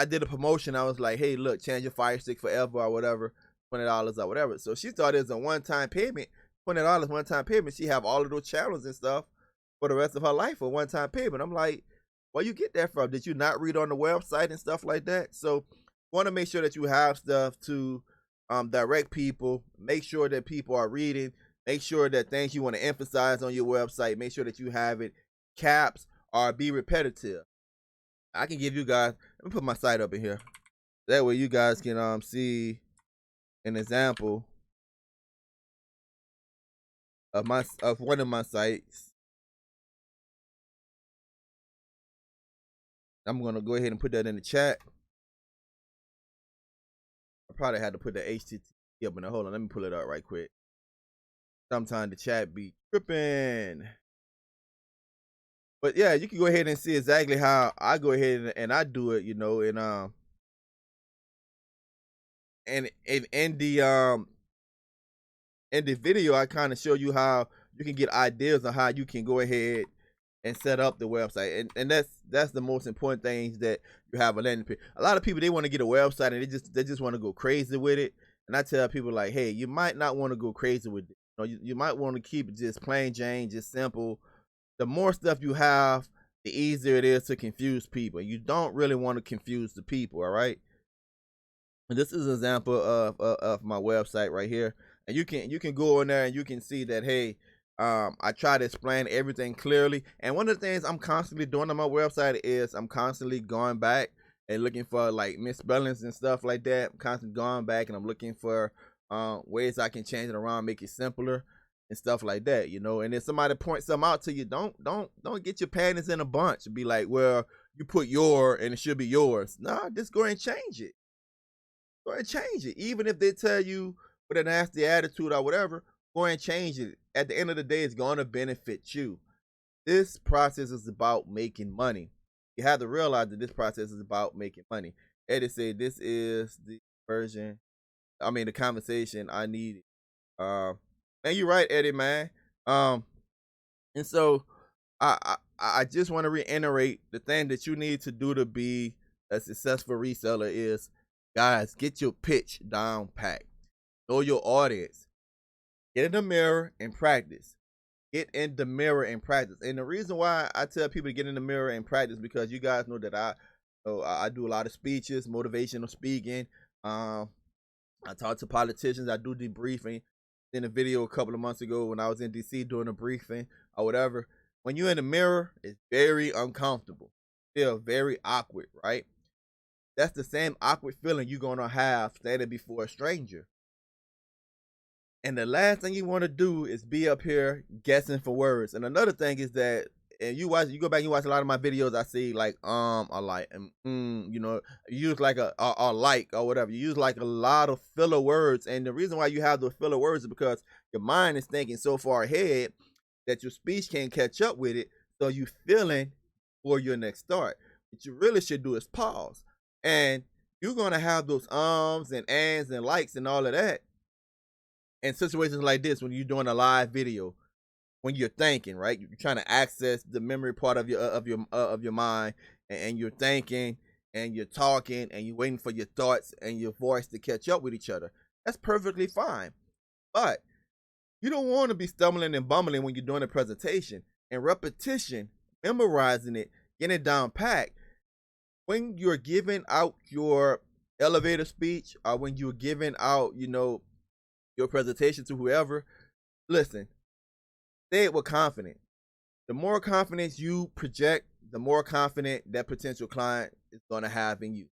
did a promotion. I was like, hey, look, change your Fire Stick forever or whatever, $20 or whatever. So she thought it was a one-time payment, $20 one-time payment. She have all of those channels and stuff for the rest of her life for one-time payment. I'm like, where you get that from? Did you not read on the website and stuff like that? So you want to make sure that you have stuff to direct people. Make sure that people are reading. Make sure that things you want to emphasize on your website, make sure that you have it caps or be repetitive. I can give you guys, let me put my site up in here. That way you guys can see an example of one of my sites. I'm gonna go ahead and put that in the chat. I probably had to put the HTTP up in there. Hold on, let me pull it up right quick. Sometimes the chat be tripping. But yeah, you can go ahead and see exactly how I go ahead and I do it, and in the video I kind of show you how you can get ideas on how you can go ahead and set up the website. And that's the most important things, that you have a landing page. A lot of people, they want to get a website and they just want to go crazy with it. And I tell people like, hey, you might not want to go crazy with it. You might want to keep it just plain Jane, just simple. The more stuff you have, the easier it is to confuse people. You don't really want to confuse the people, all right? And this is an example of my website right here. And you can go in there and you can see that, hey, I try to explain everything clearly. And one of the things I'm constantly doing on my website is I'm constantly going back and looking for like misspellings and stuff like that. I'm constantly going back and I'm looking for ways I can change it around, make it simpler and stuff like that, And if somebody points something out to you, don't get your panties in a bunch and be like, well, you put your and it should be yours. Nah, just go ahead and change it. Go ahead and change it. Even if they tell you with a nasty attitude or whatever, go ahead and change it. At the end of the day, it's going to benefit you. This process is about making money. You have to realize that this process is about making money. Eddie said this is the the conversation I needed. And you're right, Eddie, man. And so I just want to reiterate the thing that you need to do to be a successful reseller is, guys, get your pitch down pat. Know your audience. Get in the mirror and practice. Get in the mirror and practice. And the reason why I tell people to get in the mirror and practice, because you guys know that I do a lot of speeches, motivational speaking. I talk to politicians. I do debriefing. In a video a couple of months ago when I was in DC doing a briefing or whatever. When you're in the mirror, it's very uncomfortable. feel very awkward, right? That's the same awkward feeling you're gonna have standing before a stranger. And the last thing you want to do is be up here guessing for words. And another thing is that, and you go back and you watch a lot of my videos, I see like a like and you know, you use like a like or whatever. You use like a lot of filler words, and the reason why you have those filler words is because your mind is thinking so far ahead that your speech can't catch up with it. So you feeling for your next start. What you really should do is pause, and you're gonna have those and ands and likes and all of that in situations like this when you're doing a live video, when you're thinking, right? You're trying to access the memory part of your mind, and you're thinking and you're talking and you're waiting for your thoughts and your voice to catch up with each other. That's perfectly fine. But you don't want to be stumbling and bumbling when you're doing a presentation. And repetition, memorizing it, getting it down packed. When you're giving out your elevator speech, or when you're giving out, you know, your presentation to whoever, listen, say it with confidence. The more confidence you project, the more confident that potential client is going to have in you.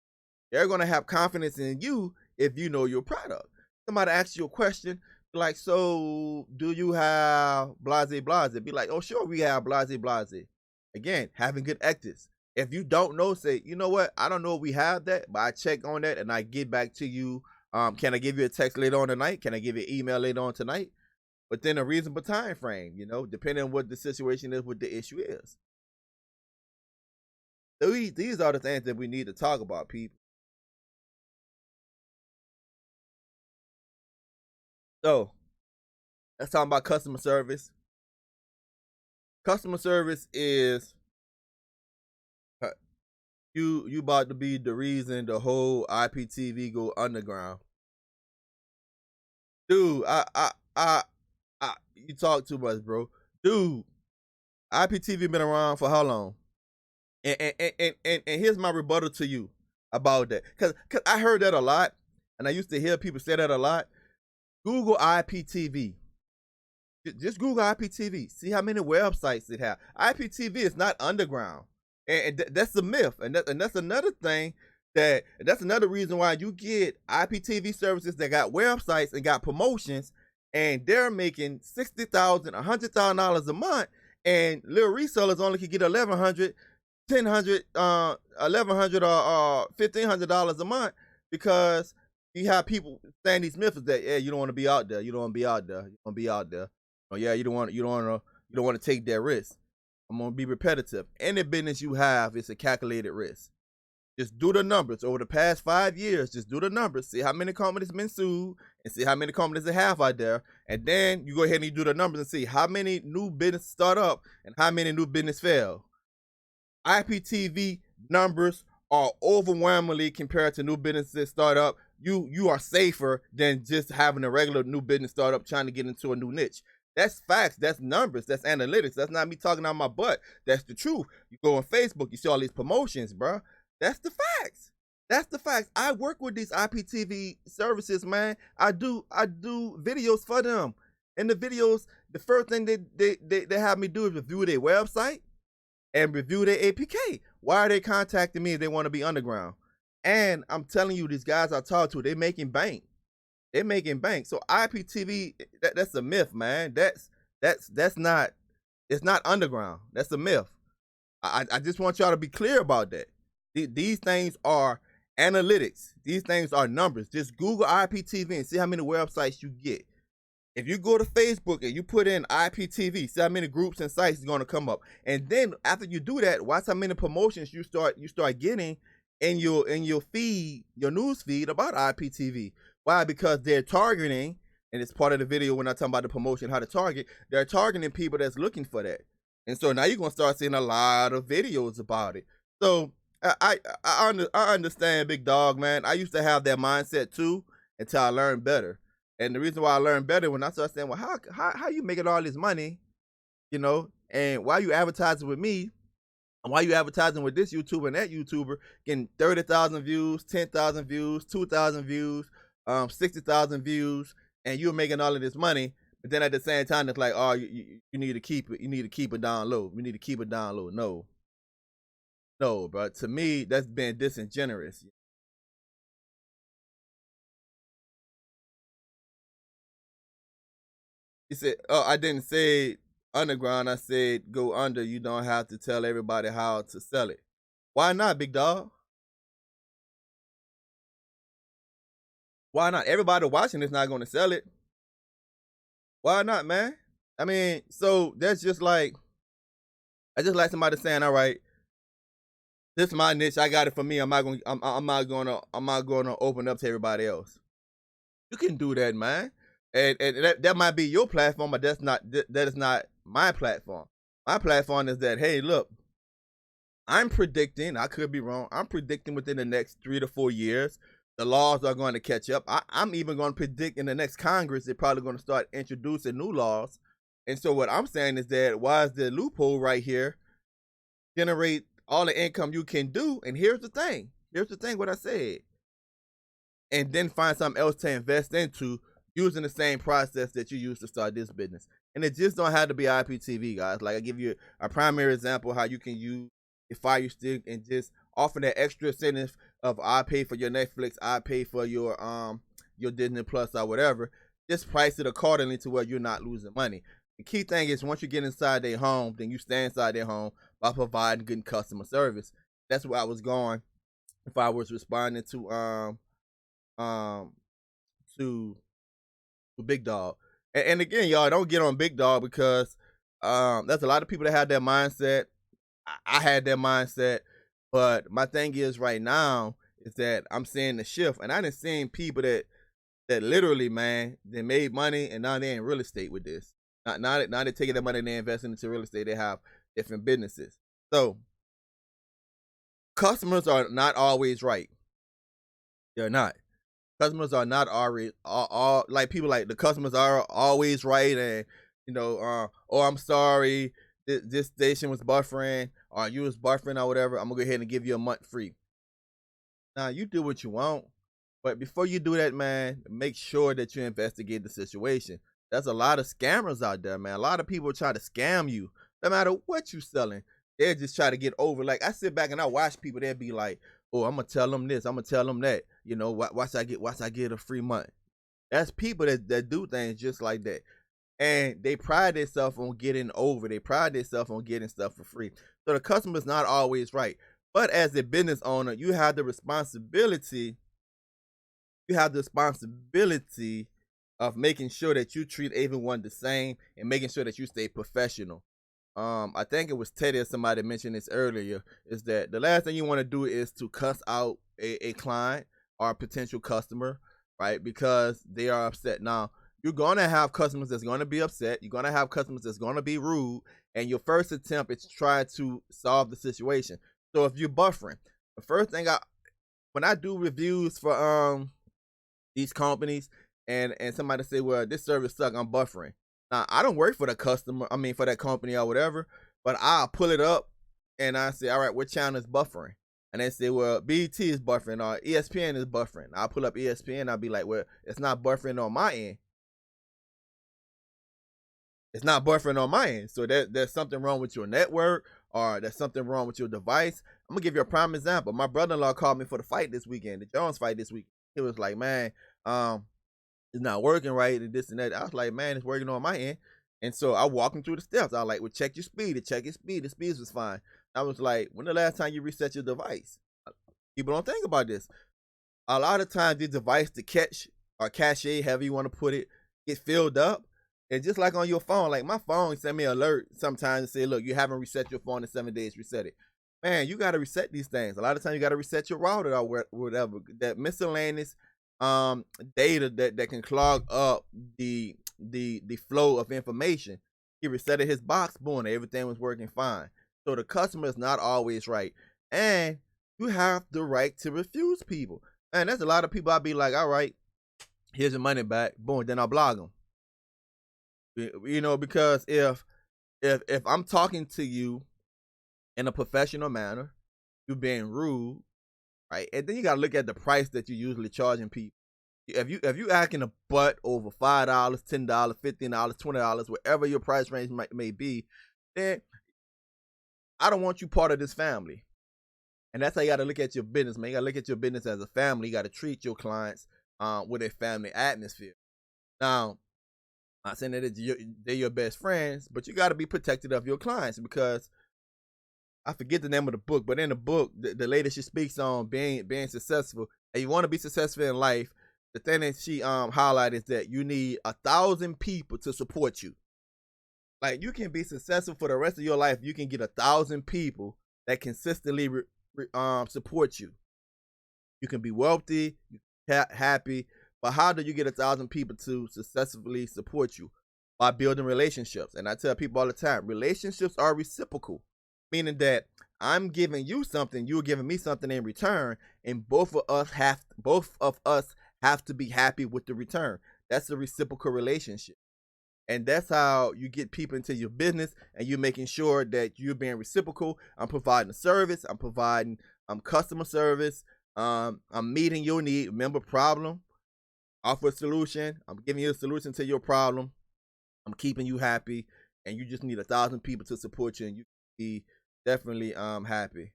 They're going to have confidence in you if you know your product. Somebody asks you a question like, so do you have blase blase? Be like, oh, sure, we have blase blase. Again, having good ethics. If you don't know, say, you know what, I don't know if we have that, but I check on that and I get back to you. Can I give you a text later on tonight? Can I give you an email later on tonight? Within a reasonable time frame, you know, depending on what the situation is, what the issue is. So these are the things that we need to talk about, people. So let's talk about customer service. Customer service is you about to be the reason the whole IPTV go underground. Dude, you talk too much, bro. Dude, IPTV been around for how long? And here's my rebuttal to you about that. Cause I heard that a lot, and I used to hear people say that a lot. Google IPTV. Just Google IPTV. See how many websites it have. IPTV is not underground, and that's the myth. And that's another thing that's another reason why you get IPTV services that got websites and got promotions, and they're making $60,000, $100,000 a month, and little resellers only can get $1,100, $1,000, $1,100, or $1,500 a month, because you have people saying these myths that, yeah, you don't want to be out there, you don't want to be out there, you want to be out there. Oh yeah, you don't want to take that risk. I'm gonna be repetitive. Any business you have is a calculated risk. Just do the numbers over the past 5 years. Just do the numbers. See how many companies been sued, and see how many companies they have out there. And then you go ahead and you do the numbers and see how many new business start up and how many new business fail. IPTV numbers are overwhelmingly, compared to new businesses start up, you are safer than just having a regular new business startup trying to get into a new niche. That's facts. That's numbers. That's analytics. That's not me talking out my butt. That's the truth. You go on Facebook, you see all these promotions, bro. That's the facts. That's the facts. I work with these IPTV services, man. I do videos for them. And the videos, the first thing they have me do is review their website and review their APK. Why are they contacting me if they want to be underground? And I'm telling you, these guys I talk to, they making bank. They're making bank. So IPTV, that's a myth, man. That's not, it's not underground. That's a myth. I just want y'all to be clear about that. These things are analytics. These things are numbers. Just Google IPTV and see how many websites you get. If you go to Facebook and you put in IPTV, see how many groups and sites is going to come up. And then after you do that, watch how many promotions you start getting in your feed, your news feed about IPTV. Why? Because they're targeting, and it's part of the video when I talk about the promotion, how to target. They're targeting people that's looking for that. And so now you're gonna start seeing a lot of videos about it. So I understand, big dog, man. I used to have that mindset too until I learned better. And the reason why I learned better, when I started saying, well, how you making all this money, you know, and why you advertising with me, and why you advertising with this YouTuber and that YouTuber, getting 30,000 views, 10,000 views, 2,000 views, 60,000 views, and you're making all of this money. But then at the same time, it's like, oh, you need to keep it. You need to keep it down low. We need to keep it down low. No, No, but to me, that's being disingenuous. He said, "Oh, I didn't say underground. I said go under. You don't have to tell everybody how to sell it. Why not, big dog? Why not? Everybody watching is not going to sell it. Why not, man? I mean, so that's just like I just like somebody saying, all right, this is my niche. I got it for me. I'm not gonna open up to everybody else. You can do that, man. And that might be your platform, but that is not my platform. My platform is that, hey, look, I'm predicting, I could be wrong, I'm predicting within the next 3 to 4 years, the laws are going to catch up. I'm even going to predict in the next Congress, they're probably going to start introducing new laws. And so what I'm saying is that why is the loophole right here generate all the income you can do? And here's the thing, what I said. And then find something else to invest into using the same process that you used to start this business. And it just don't have to be IPTV, guys. Like I give you a primary example of how you can use a Fire Stick and just offer that extra incentive of I pay for your Netflix, I pay for your Disney Plus or whatever. Just price it accordingly to where you're not losing money. The key thing is once you get inside their home, then you stay inside their home by providing good customer service. That's where I was going if I was responding to to Big Dog. And again, y'all don't get on Big Dog because there's a lot of people that have that mindset. I had that mindset, but my thing is right now is that I'm seeing the shift, and I done seen people that literally, man, they made money and now they in real estate with this. Now they're taking that money and they're investing into real estate. They have different businesses. So customers are not always right. They're not. Customers are not always all like people like the customers are always right, and oh, I'm sorry, this station was buffering or you was buffering or whatever. I'm gonna go ahead and give you a month free. Now you do what you want, but before you do that, man, make sure that you investigate the situation. There's a lot of scammers out there, man. A lot of people try to scam you, no matter what you selling. They just try to get over. Like I sit back and I watch people. They'll be like, "Oh, I'm gonna tell them this. I'm gonna tell them that." Watch I get a free month. That's people that do things just like that, and they pride themselves on getting over. They pride themselves on getting stuff for free. So the customer's not always right, but as a business owner, you have the responsibility. You have the responsibility of making sure that you treat everyone the same and making sure that you stay professional. I think it was Teddy or somebody mentioned this earlier, is that the last thing you want to do is to cuss out a client or a potential customer, right? Because they are upset. Now, you're going to have customers that's going to be upset. You're going to have customers that's going to be rude. And your first attempt is to try to solve the situation. So if you're buffering, the first thing when I do reviews for these companies and somebody say, well, this service sucks, I'm buffering. Now, I don't work for the customer, for that company or whatever, but I'll pull it up and I say, all right, what channel is buffering? And they say, well, BT is buffering or ESPN is buffering. I'll pull up ESPN, I'll be like, well, it's not buffering on my end. It's not buffering on my end. So there's something wrong with your network or there's something wrong with your device. I'm going to give you a prime example. My brother-in-law called me for the fight this weekend, the Jones fight this week. He was like, man, it's not working right and this and that. I was like, man, it's working on my end. And so I walked him through the steps. I was like, well, check your speed. The speeds was fine. I was like, when the last time you reset your device? People don't think about this. A lot of times the device, the cache or cache, however you want to put it, get filled up. And just like on your phone, like my phone send me an alert sometimes and say, look, you haven't reset your phone in 7 days, reset it. Man, you got to reset these things. A lot of times you got to reset your router or whatever. That miscellaneous data that can clog up the flow of information. He resetted his box, boom, everything was working fine. So the customer is not always right. And you have the right to refuse people. Man, there's a lot of people I'll be like, all right, here's your money back, boom, then I'll blog them. Because if I'm talking to you in a professional manner, you're being rude, right? And then you gotta look at the price that you're usually charging people. If you acting a butt over $5, $10, $15, $20, whatever your price range may be, then I don't want you part of this family. And that's how you got to look at your business, man. You got to look at your business as a family. You got to treat your clients with a family atmosphere. Now, I'm not saying that they're your best friends, but you got to be protective of your clients, because I forget the name of the book, but in the book, the lady, she speaks on being successful. And you want to be successful in life, the thing that she highlighted is that you need 1,000 people to support you. Like, you can be successful for the rest of your life. You can get 1,000 people that consistently support you. You can be wealthy, happy, but how do you get 1,000 people to successfully support you? By building relationships. And I tell people all the time, relationships are reciprocal, meaning that I'm giving you something, you're giving me something in return, and both of us have to be happy with the return. That's a reciprocal relationship. And that's how you get people into your business, and you're making sure that you're being reciprocal. I'm providing a service, I'm providing customer service, I'm meeting your need. Remember, problem, offer a solution. I'm giving you a solution to your problem. I'm keeping you happy, and you just need 1,000 people to support you, and you can be definitely happy.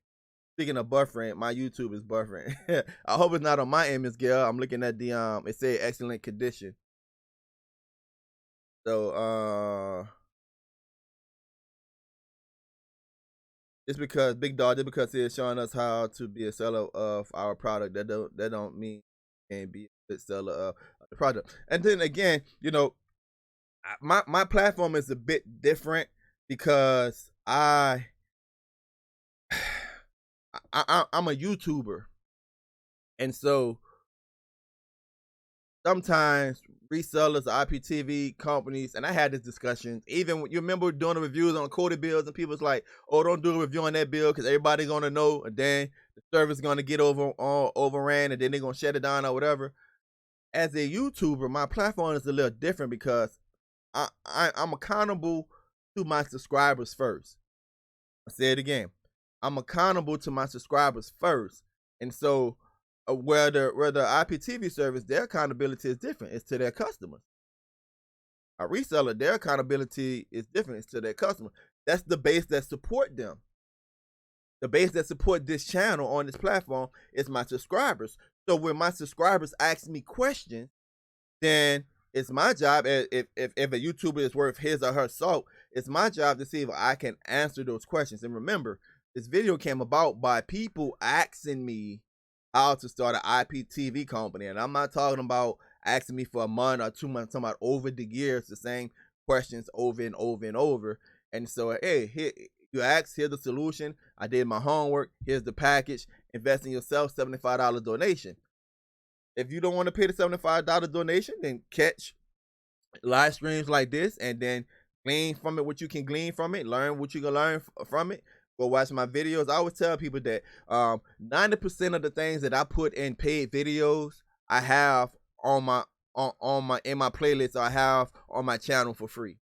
Speaking of buffering, my YouTube is buffering. I hope it's not on my end, Miss Gail. I'm looking at the it said excellent condition. So just because it's showing us how to be a seller of our product, that don't mean you can be a good seller of the product. And then again, you know, my platform is a bit different because I'm a YouTuber, and so sometimes resellers, IPTV companies, and I had this discussion. Even you remember doing the reviews on quoted bills, and people was like, "Oh, don't do a review on that bill because everybody's gonna know, and then the service is gonna get overran, and then they're gonna shut it down or whatever." As a YouTuber, my platform is a little different because I'm accountable to my subscribers first. I say it again. I'm accountable to my subscribers first. And so where the IPTV service, their accountability is different. It's to their customers. A reseller, their accountability is different. It's to their customer. That's the base that support them. The base that support this channel on this platform is my subscribers. So when my subscribers ask me questions, then it's my job, if a YouTuber is worth his or her salt, it's my job to see if I can answer those questions. And remember, this video came about by people asking me how to start an IPTV company. And I'm not talking about asking me for a month or 2 months, I'm talking about over the years, the same questions over and over and over. And so, hey, here, you ask, here's the solution. I did my homework. Here's the package. Invest in yourself, $75 donation. If you don't want to pay the $75 donation, then catch live streams like this and then glean from it what you can glean from it, learn what you can learn from it. Go watch my videos. I always tell people that 90% of the things that I put in paid videos, I have in my playlist, I have on my channel for free.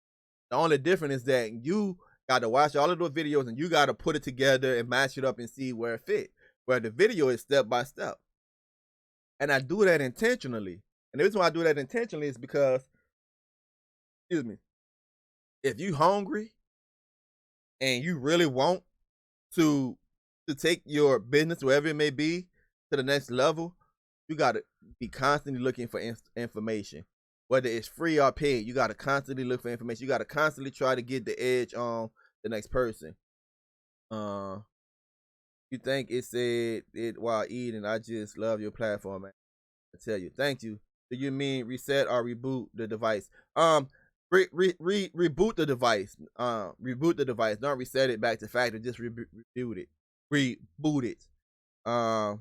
The only difference is that you got to watch all of those videos and you got to put it together and match it up and see where it fits. Where the video is step by step. And I do that intentionally. And the reason why I do that intentionally is because, excuse me, if you hungry and you really want to take your business, wherever it may be, to the next level, you got to be constantly looking for information. Whether it's free or paid, you got to constantly look for information. You got to constantly try to get the edge on the next person. You think it said it while eating, I just love your platform, man. I tell you, thank you. Do you mean reset or reboot the device? Reboot the device. Reboot the device. Don't reset it back to factory. Just reboot it. Reboot it. Let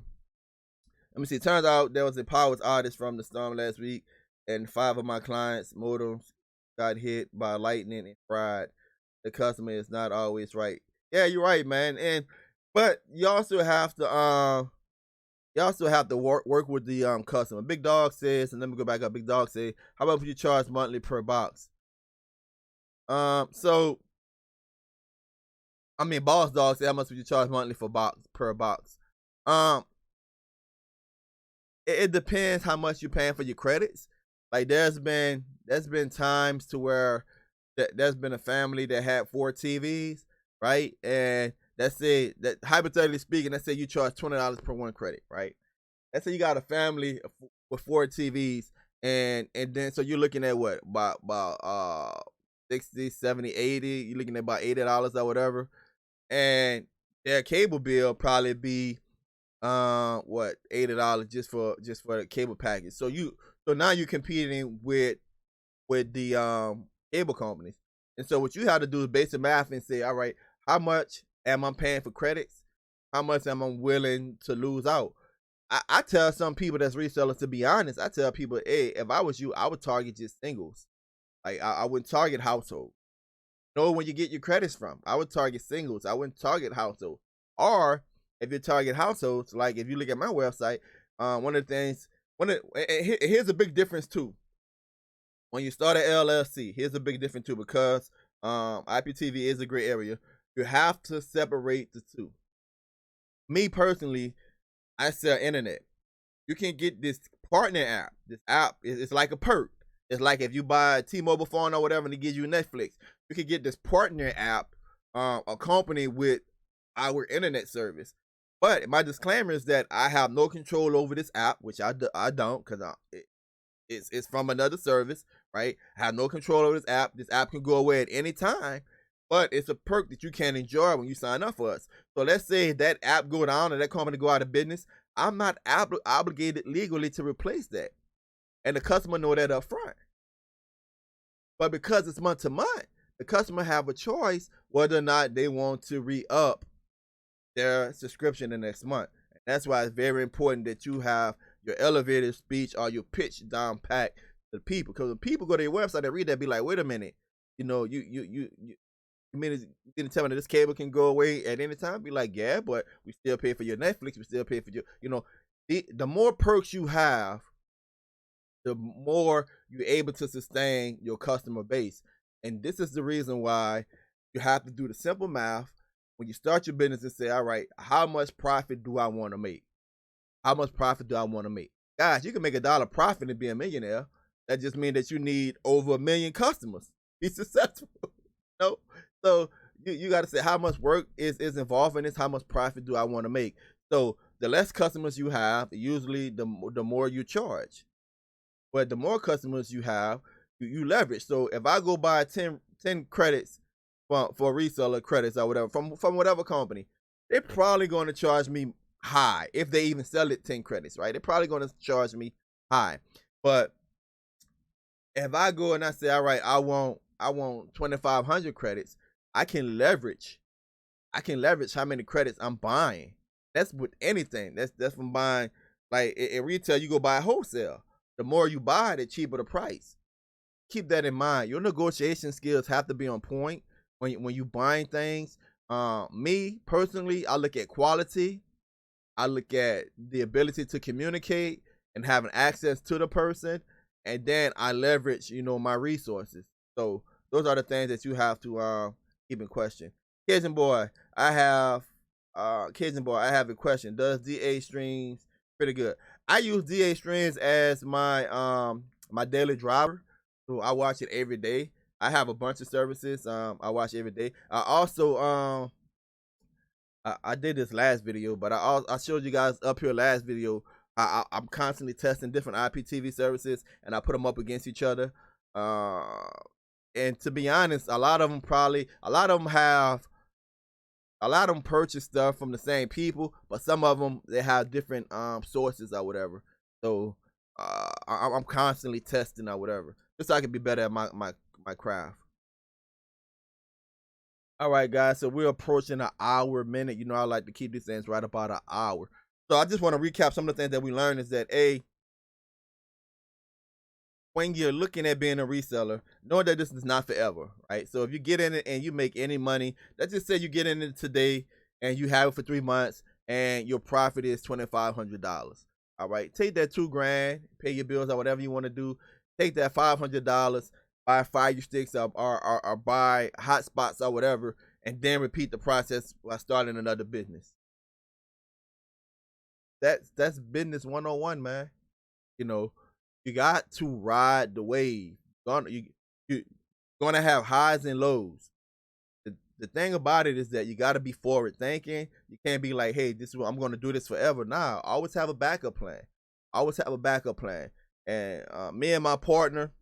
me see. Turns out there was a power outage from the storm last week, and 5 of my clients' modems got hit by lightning and fried. The customer is not always right. Yeah, you're right, man. But you also have to work with the customer. Big Dog says, and let me go back up. Big Dog says, how about if you charge monthly per box? So I mean, Boss Dog said, how much would you charge monthly per box? It depends how much you're paying for your credits. Like there's been times to where there's been a family that had 4 TVs, right? And let's say that hypothetically speaking, let's say you charge $20 per one credit, right? Let's say you got a family with 4 TVs, and then so you're looking at what about 60, 70, 80. You're looking at about $80 or whatever, and their cable bill probably be what, $80 just for the cable package. So now you're competing with the cable companies, and so what you have to do is base the math and say, all right, how much am I paying for credits? How much am I willing to lose out? I tell some people that's resellers, to be honest, I tell people, hey, if I was you, I would target just singles. Like I wouldn't target household. Know when you get your credits from. I would target singles. I wouldn't target household. Or if you target households, like if you look at my website, one of the things, here's a big difference too. When you start an LLC, here's a big difference too, because IPTV is a gray area. You have to separate the two. Me personally, I sell internet. You can get this partner app. This app is like a perk. It's like if you buy a T-Mobile phone or whatever and they give you Netflix, you can get this partner app accompanied with our internet service. But my disclaimer is that I have no control over this app, which I don't, because it's from another service, right? I have no control over this app. This app can go away at any time, but it's a perk that you can enjoy when you sign up for us. So let's say that app go down or that company go out of business, I'm not obligated legally to replace that. And the customer know that up front. But because it's month to month, the customer have a choice whether or not they want to re-up their subscription the next month. And that's why it's very important that you have your elevator speech or your pitch down pat to the people. Because when people go to your website and read that, be like, wait a minute, you mean you didn't tell me that this cable can go away at any time? Be like, yeah, but we still pay for your Netflix, we still pay for your, the more perks you have, the more you're able to sustain your customer base. And this is the reason why you have to do the simple math when you start your business and say, all right, how much profit do I want to make? How much profit do I want to make? Guys, you can make $1 profit and be a millionaire. That just means that you need over 1 million customers to be successful. So you got to say how much work is involved in this, how much profit do I want to make? So the less customers you have, usually the more you charge. But the more customers you have, you leverage. So if I go buy 10 credits for reseller credits or whatever from whatever company, they're probably going to charge me high if they even sell it 10 credits, right? They're probably going to charge me high. But if I go and I say, all right, I want 2,500 credits, I can leverage how many credits I'm buying. That's with anything. That's from buying, like in retail, you go buy wholesale. The more you buy, the cheaper the price. Keep that in mind. Your negotiation skills have to be on point when you buying things. Me personally, I look at quality. I look at the ability to communicate and having access to the person, and then I leverage, my resources. So those are the things that you have to keep in question. Kids and boy, I have a question. Does DA streams pretty good? I use DA streams as my my daily driver, so I watch it every day. I have a bunch of services I watch every day. I also I did this last video, but I showed you guys up here last video. I'm constantly testing different IPTV services, and I put them up against each other. And to be honest, a lot of them purchase stuff from the same people, but some of them, they have different sources or whatever. So I'm constantly testing or whatever, just so I can be better at my craft. All right, guys, so we're approaching an hour minute. I like to keep these things right about an hour. So I just want to recap some of the things that we learned is that, when you're looking at being a reseller, know that this is not forever, right? So if you get in it and you make any money, let's just say you get in it today and you have it for 3 months and your profit is $2,500. All right, take that $2,000, pay your bills or whatever you want to do. Take that $500, buy fire sticks or buy hotspots or whatever, and then repeat the process by starting another business. That's business 101, man. You got to ride the wave. You're gonna have highs and lows. The the thing about it is that you got to be forward thinking. You can't be like, hey, this is what I'm going to do this forever. Nah, always have a backup plan. Always have a backup plan. And me and my partner,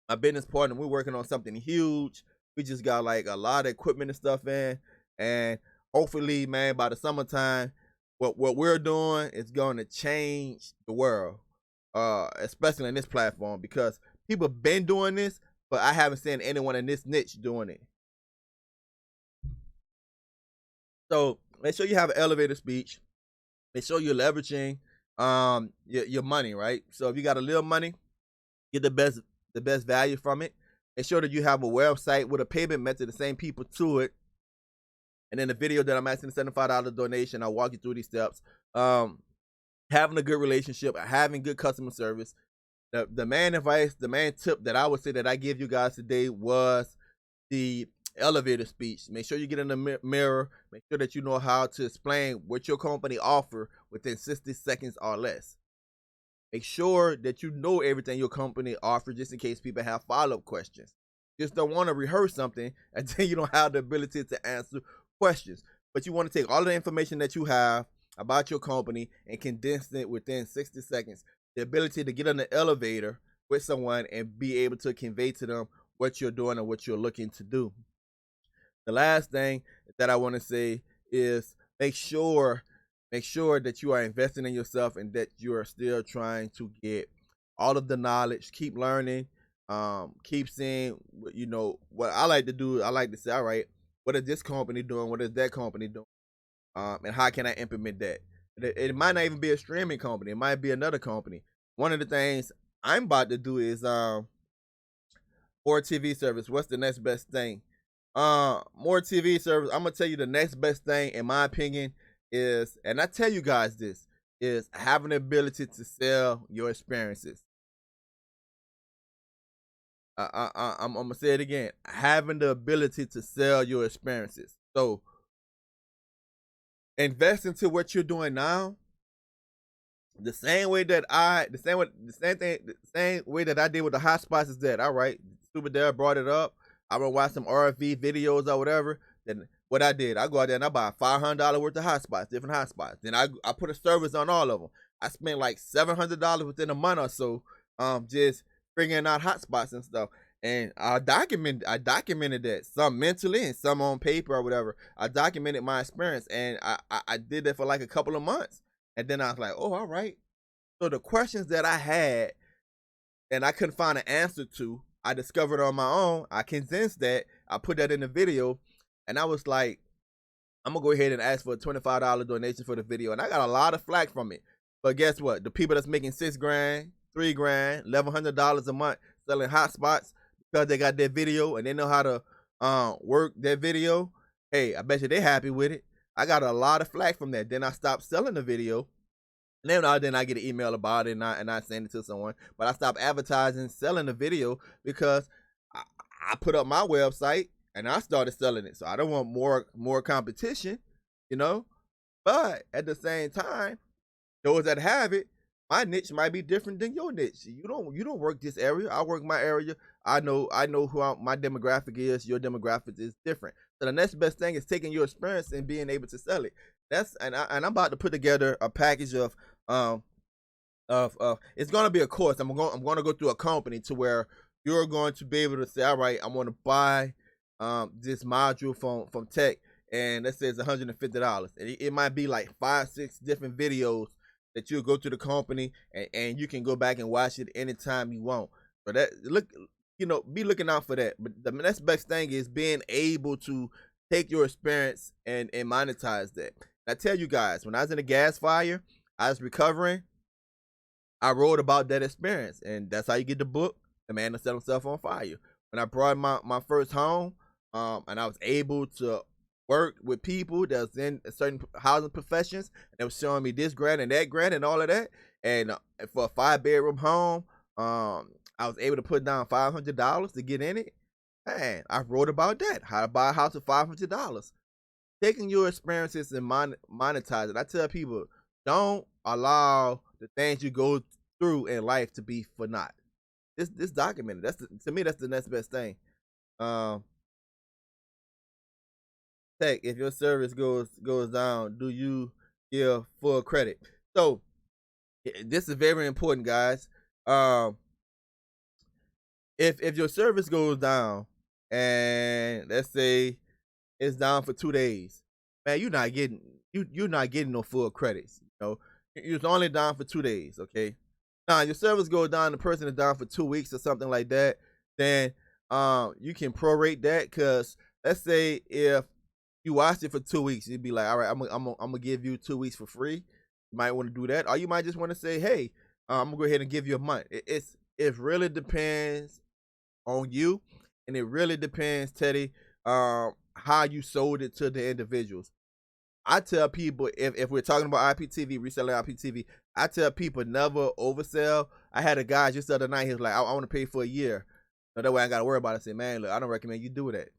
my business partner, we're working on something huge. We just got like a lot of equipment and stuff in, and hopefully, man, by the summertime, what we're doing is going to change the world, especially in this platform, because people have been doing this, but I haven't seen anyone in this niche doing it. So make sure you have an elevator speech. Make sure you're leveraging your money, right? So if you got a little money, get the best value from it. Make sure that you have a website with a payment method, the same people to it. And in the video that I'm asking the $75 donation, I'll walk you through these steps. Having a good relationship, having good customer service. The main advice, the main tip that I would say that I give you guys today was the elevator speech. Make sure you get in the mirror. Make sure that you know how to explain what your company offer within 60 seconds or less. Make sure that you know everything your company offers, just in case people have follow-up questions. Just don't want to rehearse something until you don't have the ability to answer questions. But you want to take all the information that you have about your company and condense it within 60 seconds. The ability to get on the elevator with someone and be able to convey to them what you're doing and what you're looking to do. The last thing that I want to say is make sure that you are investing in yourself and that you are still trying to get all of the knowledge. Keep learning. Keep seeing, you know, what I like to do. I like to say, all right, what is this company doing? What is that company doing? And how can I implement that? It might not even be a streaming company. It might be another company. One of the things I'm about to do is more TV service. What's the next best thing? More TV service. I'm gonna tell you the next best thing, in my opinion, is, and I tell you guys this, is having the ability to sell your experiences. I'm gonna say it again. Having the ability to sell your experiences. So invest into what you're doing now. The same way that I did with the hotspots is that, all right, Super Dare brought it up. I would watch some RFV videos or whatever. Then what I did, I go out there and I buy $500 worth of hotspots, different hotspots. Then I put a service on all of them. I spent like $700 within a month or so, just figuring out hotspots and stuff. And I documented that, some mentally and some on paper or whatever. I documented my experience, and I did that for like a couple of months. And then I was like, oh, all right. So the questions that I had and I couldn't find an answer to, I discovered on my own. I condensed that. I put that in the video. And I was like, I'm going to go ahead and ask for a $25 donation for the video. And I got a lot of flack from it. But guess what? The people that's making $6 grand, $3 grand, $1,100 a month selling hotspots because they got that video and they know how to work that video, hey, I bet you they happy with it. I got a lot of flack from that. Then I stopped selling the video. And then I get an email about it and I send it to someone. But I stopped advertising, selling the video because I put up my website and I started selling it. So I don't want more competition, you know. But at the same time, those that have it, my niche might be different than your niche. You don't work this area. I work my area. I know who my demographic is. Your demographic is different. So the next best thing is taking your experience and being able to sell it. I'm about to put together a package of it's gonna be a course. I'm gonna go through a company to where you're going to be able to say, all right, I'm gonna buy this module from tech, and let's say it's $150, and it might be like 5-6 different videos that you'll go to the company and you can go back and watch it anytime you want. So that be looking out for that. But the next best thing is being able to take your experience and monetize that. And I tell you guys, when I was in a gas fire, I was recovering. I wrote about that experience, and that's how you get the book, The Man That Set Himself on Fire. When I brought my first home, and I was able to work with people that was in certain housing professions, and they were showing me this grant and that grant and all of that. And for a 5-bedroom home, I was able to put down $500 to get in it. Man, I wrote about that, how to buy a house for $500. Taking your experiences and monetize it. I tell people, don't allow the things you go through in life to be for naught. This documented. To me, that's the next best thing. Tech, if your service goes down, do you give full credit? So this is very important, guys. If your service goes down, and let's say it's down for 2 days, man, you're not getting no full credits. You're only down for 2 days, okay? Now your service goes down, the person is down for 2 weeks or something like that, then you can prorate that, because let's say if you watched it for 2 weeks, you'd be like, all right, I'm gonna give you 2 weeks for free. You might want to do that, or you might just want to say, hey, I'm gonna go ahead and give you a month. It really depends on you, and it really depends, Teddy, how you sold it to the individuals. I tell people, if we're talking about IPTV, reselling IPTV, I tell people never oversell. I had a guy just the other night, he was like, I want to pay for a year. So that way I got to worry about it. I said, man, look, I don't recommend you do that.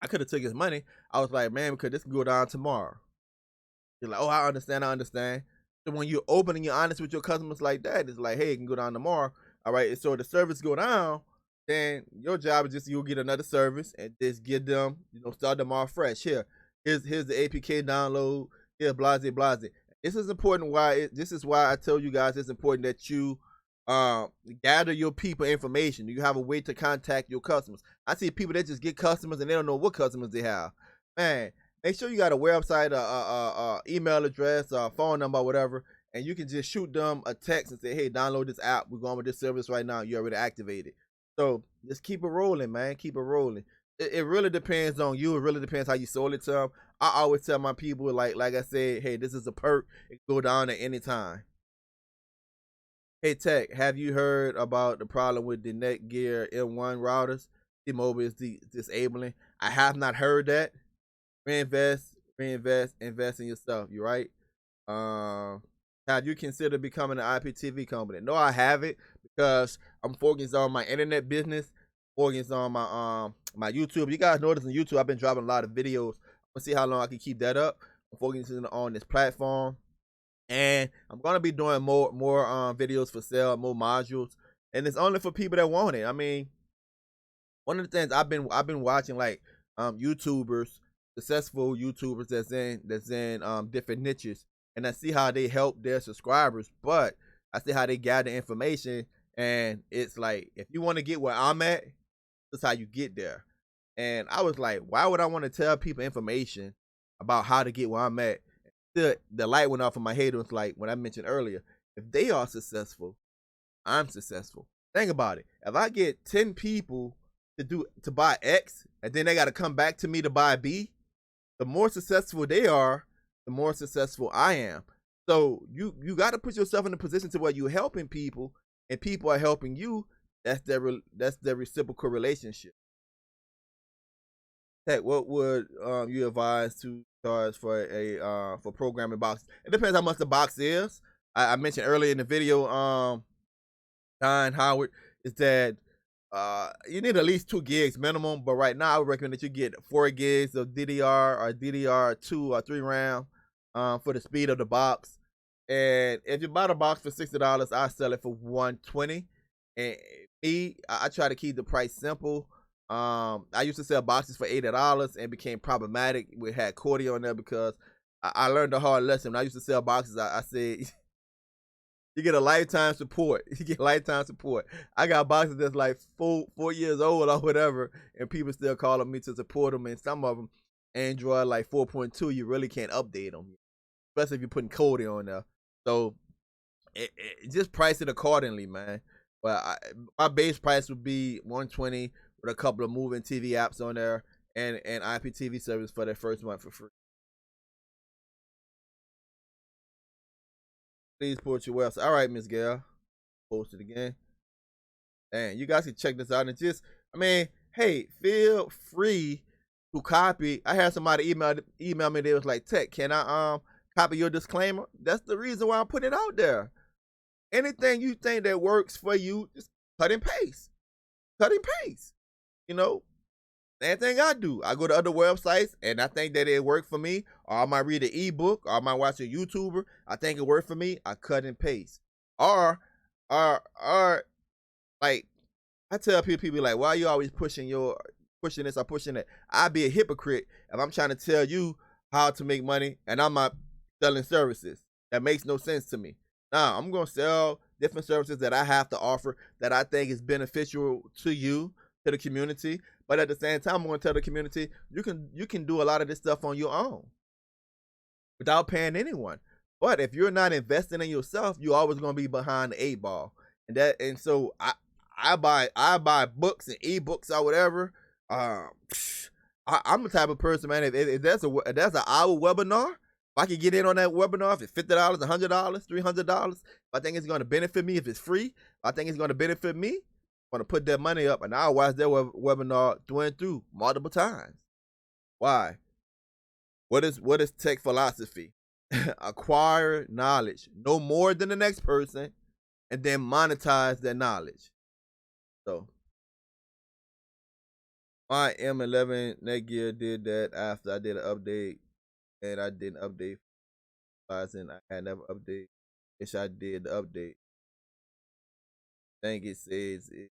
I could have took his money. I was like, man, because this can go down tomorrow. You're like, oh, I understand. So when you're open and you're honest with your customers like that, it's like, hey, it can go down tomorrow. All right, so the service go down, then your job is just you'll get another service and just get them, start them off fresh. Here's the APK download. Here, blase. This is important. This is why I tell you guys it's important that you gather your people information. You have a way to contact your customers. I see people that just get customers and they don't know what customers they have. Man, make sure you got a website, email address, phone number, whatever, and you can just shoot them a text and say, hey, download this app. We're going with this service right now. You already activated. So just keep it rolling, man. Keep it rolling. It really depends on you. It really depends how you sold it to them. I always tell my people, like I said, hey, this is a perk. It can go down at any time. Hey, Tech, have you heard about the problem with the Netgear M1 routers? T-Mobile is disabling. I have not heard that. Reinvest in yourself. You right? Have you considered becoming an IPTV company? No, I haven't, because I'm focused on my internet business, focused on my YouTube. You guys notice on YouTube, I've been dropping a lot of videos. Let's see how long I can keep that up. I'm focusing on this platform, and I'm gonna be doing more videos for sale, more modules, and it's only for people that want it. I mean, one of the things I've been watching, like YouTubers, successful YouTubers that's in different niches, and I see how they help their subscribers, but I see how they gather information, and it's like, if you want to get where I'm at, that's how you get there. And I was like, why would I want to tell people information about how to get where I'm at? The light went off in my head. It was like when I mentioned earlier, if they are successful, I'm successful. Think about it. If I get 10 people to buy X, and then they got to come back to me to buy B, the more successful they are, the more successful I am. So you got to put yourself in a position to where you're helping people, and people are helping you. That's their reciprocal relationship. Heck, what would you advise to charge for a for programming box? It depends how much the box is. I mentioned earlier in the video, Don Howard, is that you need at least 2 gigs minimum, but right now I would recommend that you get 4 gigs of DDR or DDR2 or 3 RAM for the speed of the box. And if you buy the box for $60, I sell it for $120. And I try to keep the price simple. I used to sell boxes for $80 and became problematic. We had Cordy on there because I learned a hard lesson. When I used to sell boxes, I said, you get a lifetime support. You get lifetime support. I got boxes that's like 4 years old or whatever, and people still calling me to support them. And some of them, Android like 4.2, you really can't update them, especially if you're putting Cordy on there. So just price it accordingly, man. But my base price would be $120 with a couple of moving TV apps on there and IPTV service for their first month for free. Please put your website. All right, Miss Gail. Post it again. And you guys can check this out and just, I mean, hey, feel free to copy. I had somebody email me. They was like, Tech, can I copy your disclaimer? That's the reason why I put it out there. Anything you think that works for you, just cut and paste. Cut and paste. Same thing I do. I go to other websites and I think that it worked for me, or I might read an ebook, or I might watch a YouTuber. I think it worked for me. I cut and paste. Or like I tell people like, why are you always pushing your pushing this, I'm pushing that. I'd be a hypocrite if I'm trying to tell you how to make money and I'm not selling services. That makes no sense to me. Now, I'm going to sell different services that I have to offer that I think is beneficial to you, to the community. But at the same time, I'm going to tell the community, you can do a lot of this stuff on your own without paying anyone. But if you're not investing in yourself, you're always going to be behind the 8 ball. And so I buy books and ebooks or whatever. I'm the type of person, man. If there's an hour webinar, if I can get in on that webinar, if it's $50, $100, $300, if I think it's going to benefit me, if it's free, if I think it's going to benefit me, I'm going to put that money up and I'll watch that webinar through and through multiple times. Why? What is tech philosophy? Acquire knowledge, know more than the next person, and then monetize that knowledge. So my M11 Netgear did that after I did an update, and I didn't update. I had never update. Wish I did the update. I think it says it's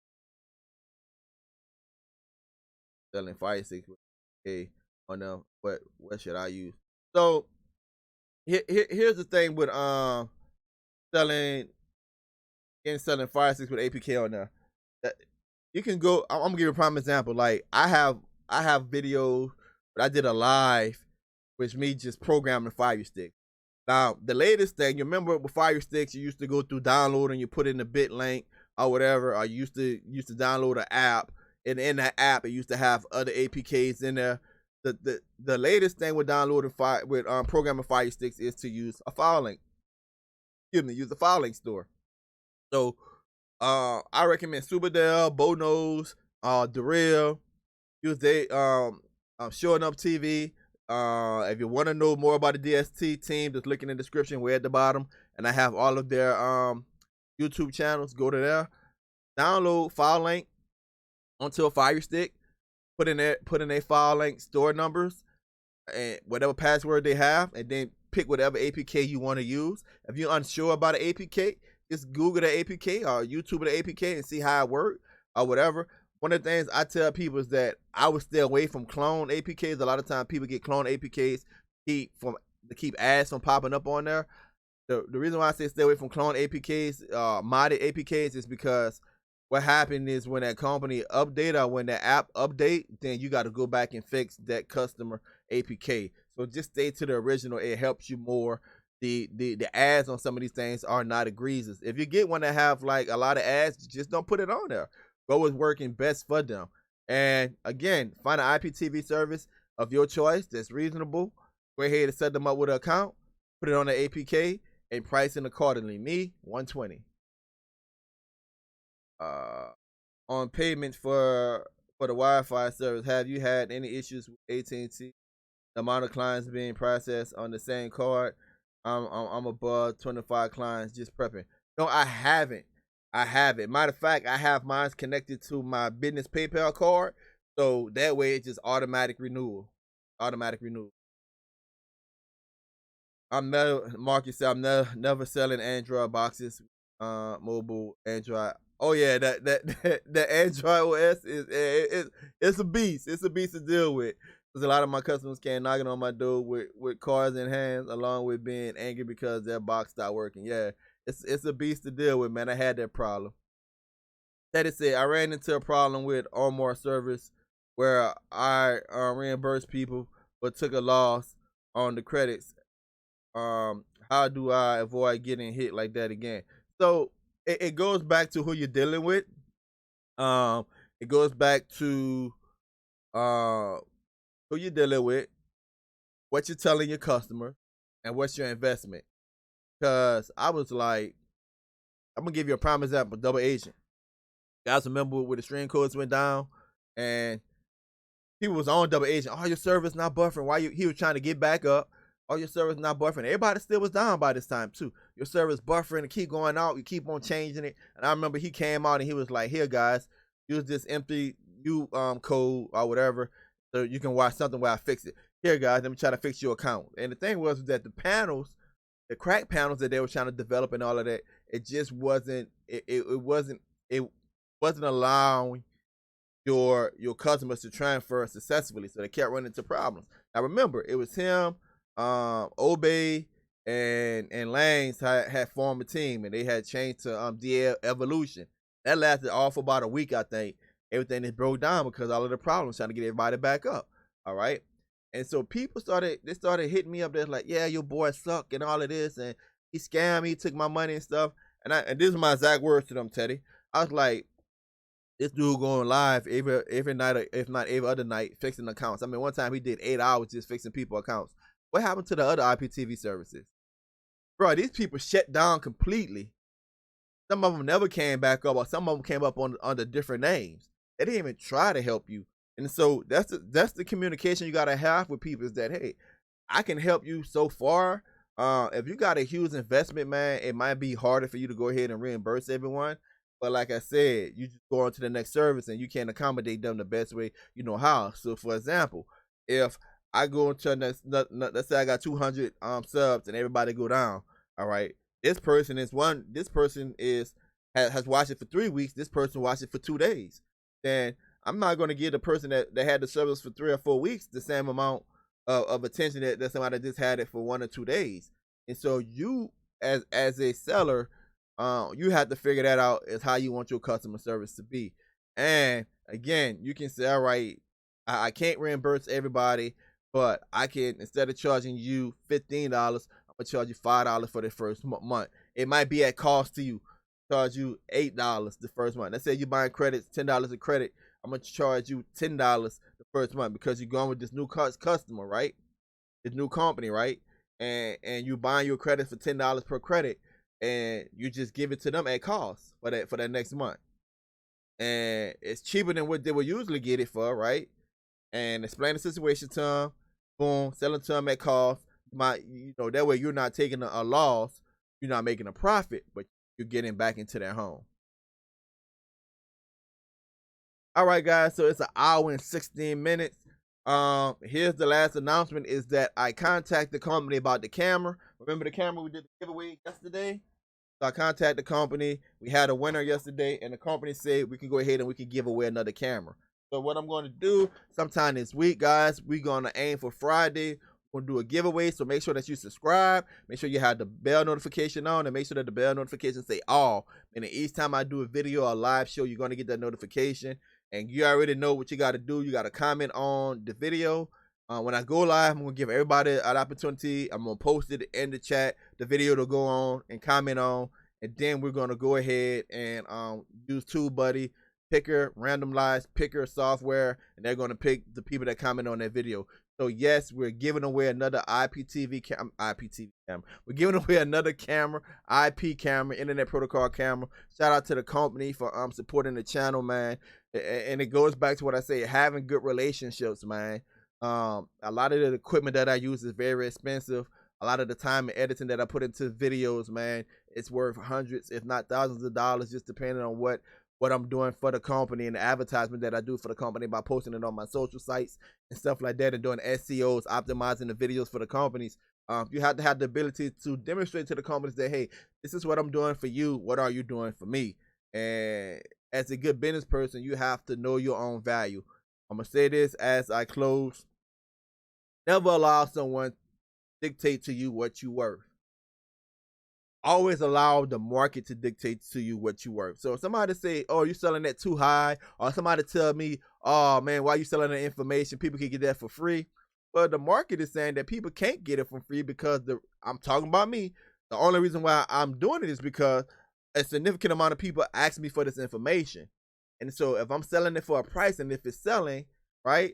selling Fire Sticks with a on them. What should I use? So here's the thing with selling Fire Sticks with APK on there. That you can go. I'm gonna give you a prime example. Like I have videos, but I did a live with me just programming Fire Stick. Now the latest thing, you remember with Fire Sticks, you used to go through download and you put in the bit link or whatever, or you used to download an app, and in that app it used to have other APKs in there. The latest thing with downloading programming Fire Sticks is to use a file link. Use the file link store. So I recommend Superdell, Bonos, Darrell. Use Showing Up TV. If you want to know more about the DST team, just look in the description. We're at the bottom, and I have all of their YouTube channels. Go to there, download file link onto a Fire Stick, put in their file link store numbers and whatever password they have, and then pick whatever APK you want to use. If you're unsure about an APK, just Google the APK or YouTube the APK and see how it works or whatever. One of the things I tell people is that I would stay away from clone APKs. A lot of times people get clone APKs to keep ads from popping up on there. The reason why I say stay away from clone APKs, modded APKs, is because what happened is when that company update or when that app update, then you got to go back and fix that customer APK. So just stay to the original. It helps you more. The ads on some of these things are not egregious. If you get one that have like a lot of ads, just don't put it on there. Go with working best for them. And again, find an IPTV service of your choice that's reasonable. Go ahead and set them up with an account, put it on the APK, and price it accordingly. Me, $120. On payments for the Wi-Fi service, have you had any issues with AT&T? The amount of clients being processed on the same card. I'm above 25 clients just prepping. No, I haven't. Matter of fact, I have mine connected to my business PayPal card, so that way it's just automatic renewal. Marcus said I'm never selling Android boxes. Mobile Android. Oh yeah, that Android OS it's a beast. It's a beast to deal with. Because a lot of my customers came knocking on my door with cards in hands, along with being angry because their box stopped working. Yeah, it's a beast to deal with, man. I had that problem. Teddy said, I ran into a problem with Allmore service where I reimbursed people but took a loss on the credits. How do I avoid getting hit like that again? So it goes back to who you're dealing with. It goes back to who you're dealing with, what you're telling your customer, and what's your investment. Because I was like, I'm gonna give you a prime example. Double agent. Guys, remember when the stream codes went down and people was on double agent. Oh, your service not buffering. He was trying to get back up. Oh, your service not buffering. Everybody still was down by this time too. Your service buffering and keep going out. You keep on changing it. And I remember he came out and he was like, here guys, use this empty code or whatever, so you can watch something where I fix it. Here guys, let me try to fix your account. And the thing was that the panels, the crack panels that they were trying to develop and all of that, it just wasn't, it wasn't allowing your customers to transfer successfully. So they kept running into problems. Now remember, it was him, Obey, and Langs had formed a team, and they had changed to DL Evolution. That lasted all for about a week, I think. Everything is broke down because all of the problems trying to get everybody back up. All right. And so people started hitting me up. They're like, yeah, your boy suck and all of this, and he scammed me, took my money and stuff. And this is my exact words to them, Teddy. I was like, this dude going live every night, if not every other night, fixing accounts. I mean, one time he did 8 hours just fixing people accounts. What happened to the other IPTV services? Bro, these people shut down completely. Some of them never came back up, or some of them came up under different names. They didn't even try to help you. And so that's the communication you gotta have with people, is that, hey, I can help you so far. If you got a huge investment, man, it might be harder for you to go ahead and reimburse everyone. But like I said, you just go on to the next service and you can accommodate them the best way you know how. So for example, if I go into let's say I got 200 subs and everybody go down, all right, this person has watched it for 3 weeks, this person watched it for 2 days. Then I'm not going to give the person that had the service for 3 or 4 weeks the same amount of attention that somebody that just had it for 1 or 2 days. And so you as a seller, you have to figure that out, is how you want your customer service to be. And again, you can say, all right, I can't reimburse everybody, but I can, instead of charging you $15, I'm gonna charge you $5 for the first month. It might be at cost to you, charge you $8 the first month. Let's say you're buying credits, $10 a credit. I'm gonna charge you $10 the first month because you're going with this new customer, right? This new company, right? And you buying your credit for $10 per credit, and you just give it to them at cost for that next month. And it's cheaper than what they would usually get it for, right? And explain the situation to them, boom, sell it to them at cost. That way you're not taking a loss, you're not making a profit, but you're getting back into their home. All right, guys, so it's 1 hour and 16 minutes. Here's the last announcement, is that I contacted the company about the camera. Remember the camera we did the giveaway yesterday? So I contacted the company. We had a winner yesterday, and the company said we can go ahead and we can give away another camera. So what I'm going to do sometime this week, guys, we're going to aim for Friday. We're going to do a giveaway, so make sure that you subscribe. Make sure you have the bell notification on, and make sure that the bell notification say all. And each time I do a video or a live show, you're going to get that notification. And you already know what you got to do. You got to comment on the video. When I go live, I'm going to give everybody an opportunity. I'm going to post it in the chat, the video to go on and comment on. And then we're going to go ahead and use TubeBuddy, randomized picker software, and they're going to pick the people that comment on that video. So yes, we're giving away another IPTV camera. We're giving away another camera, IP camera, Internet Protocol camera. Shout out to the company for supporting the channel, man. And it goes back to what I say, having good relationships, man. A lot of the equipment that I use is very expensive. A lot of the time and editing that I put into videos, man, it's worth hundreds, if not thousands of dollars, just depending on what I'm doing for the company and the advertisement that I do for the company by posting it on my social sites and stuff like that, and doing SEOs, optimizing the videos for the companies. You have to have the ability to demonstrate to the companies that, hey, this is what I'm doing for you. What are you doing for me? And as a good business person, you have to know your own value. I'm going to say this as I close. Never allow someone to dictate to you what you're worth. Always allow the market to dictate to you what you're worth. So if somebody say, oh, you're selling that too high, or somebody tell me, oh man, why you selling that information? People can get that for free. Well, the market is saying that people can't get it for free because I'm talking about me. The only reason why I'm doing it is because a significant amount of people ask me for this information. And so if I'm selling it for a price, and if it's selling, right,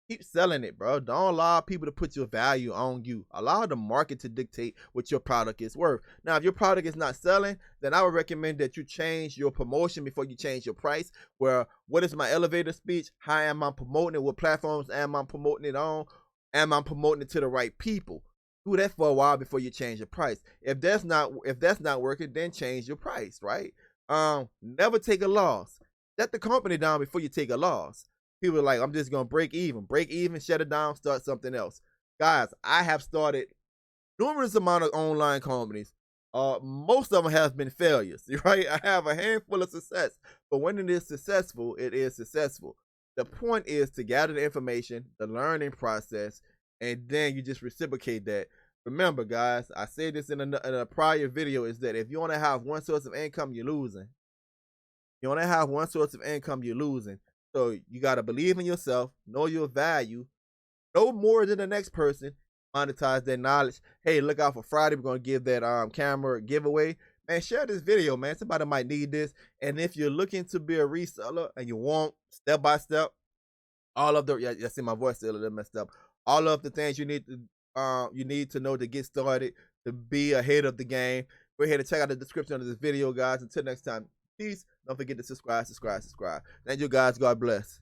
keep selling it, bro. Don't allow people to put your value on you. Allow the market to dictate what your product is worth. Now, if your product is not selling, then I would recommend that you change your promotion before you change your price. Where, what is my elevator speech? How am I promoting it? What platforms am I promoting it on? Am I promoting it to the right people? Do that for a while before you change your price. If that's not working, then change your price, right? Never take a loss. Let the company down before you take a loss. People are like, I'm just going to break even, shut it down, start something else. Guys, I have started numerous amount of online companies. Most of them have been failures, right? I have a handful of success, but when it is successful, it is successful. The point is to gather the information, the learning process, and then you just reciprocate that. Remember, guys, I said this in a prior video, is that if you want to have one source of income, you're losing. You want to have one source of income, you're losing. So you got to believe in yourself, know your value, know more than the next person, monetize that knowledge. Hey, look out for Friday. We're going to give that camera giveaway. Man, share this video, man. Somebody might need this. And if you're looking to be a reseller and you want step-by-step, all of the, yeah, see my voice still a little messed up. All of the things you need to know to get started, to be ahead of the game. Go ahead and check out the description of this video, guys. Until next time, peace. Don't forget to subscribe. Thank you, guys. God bless.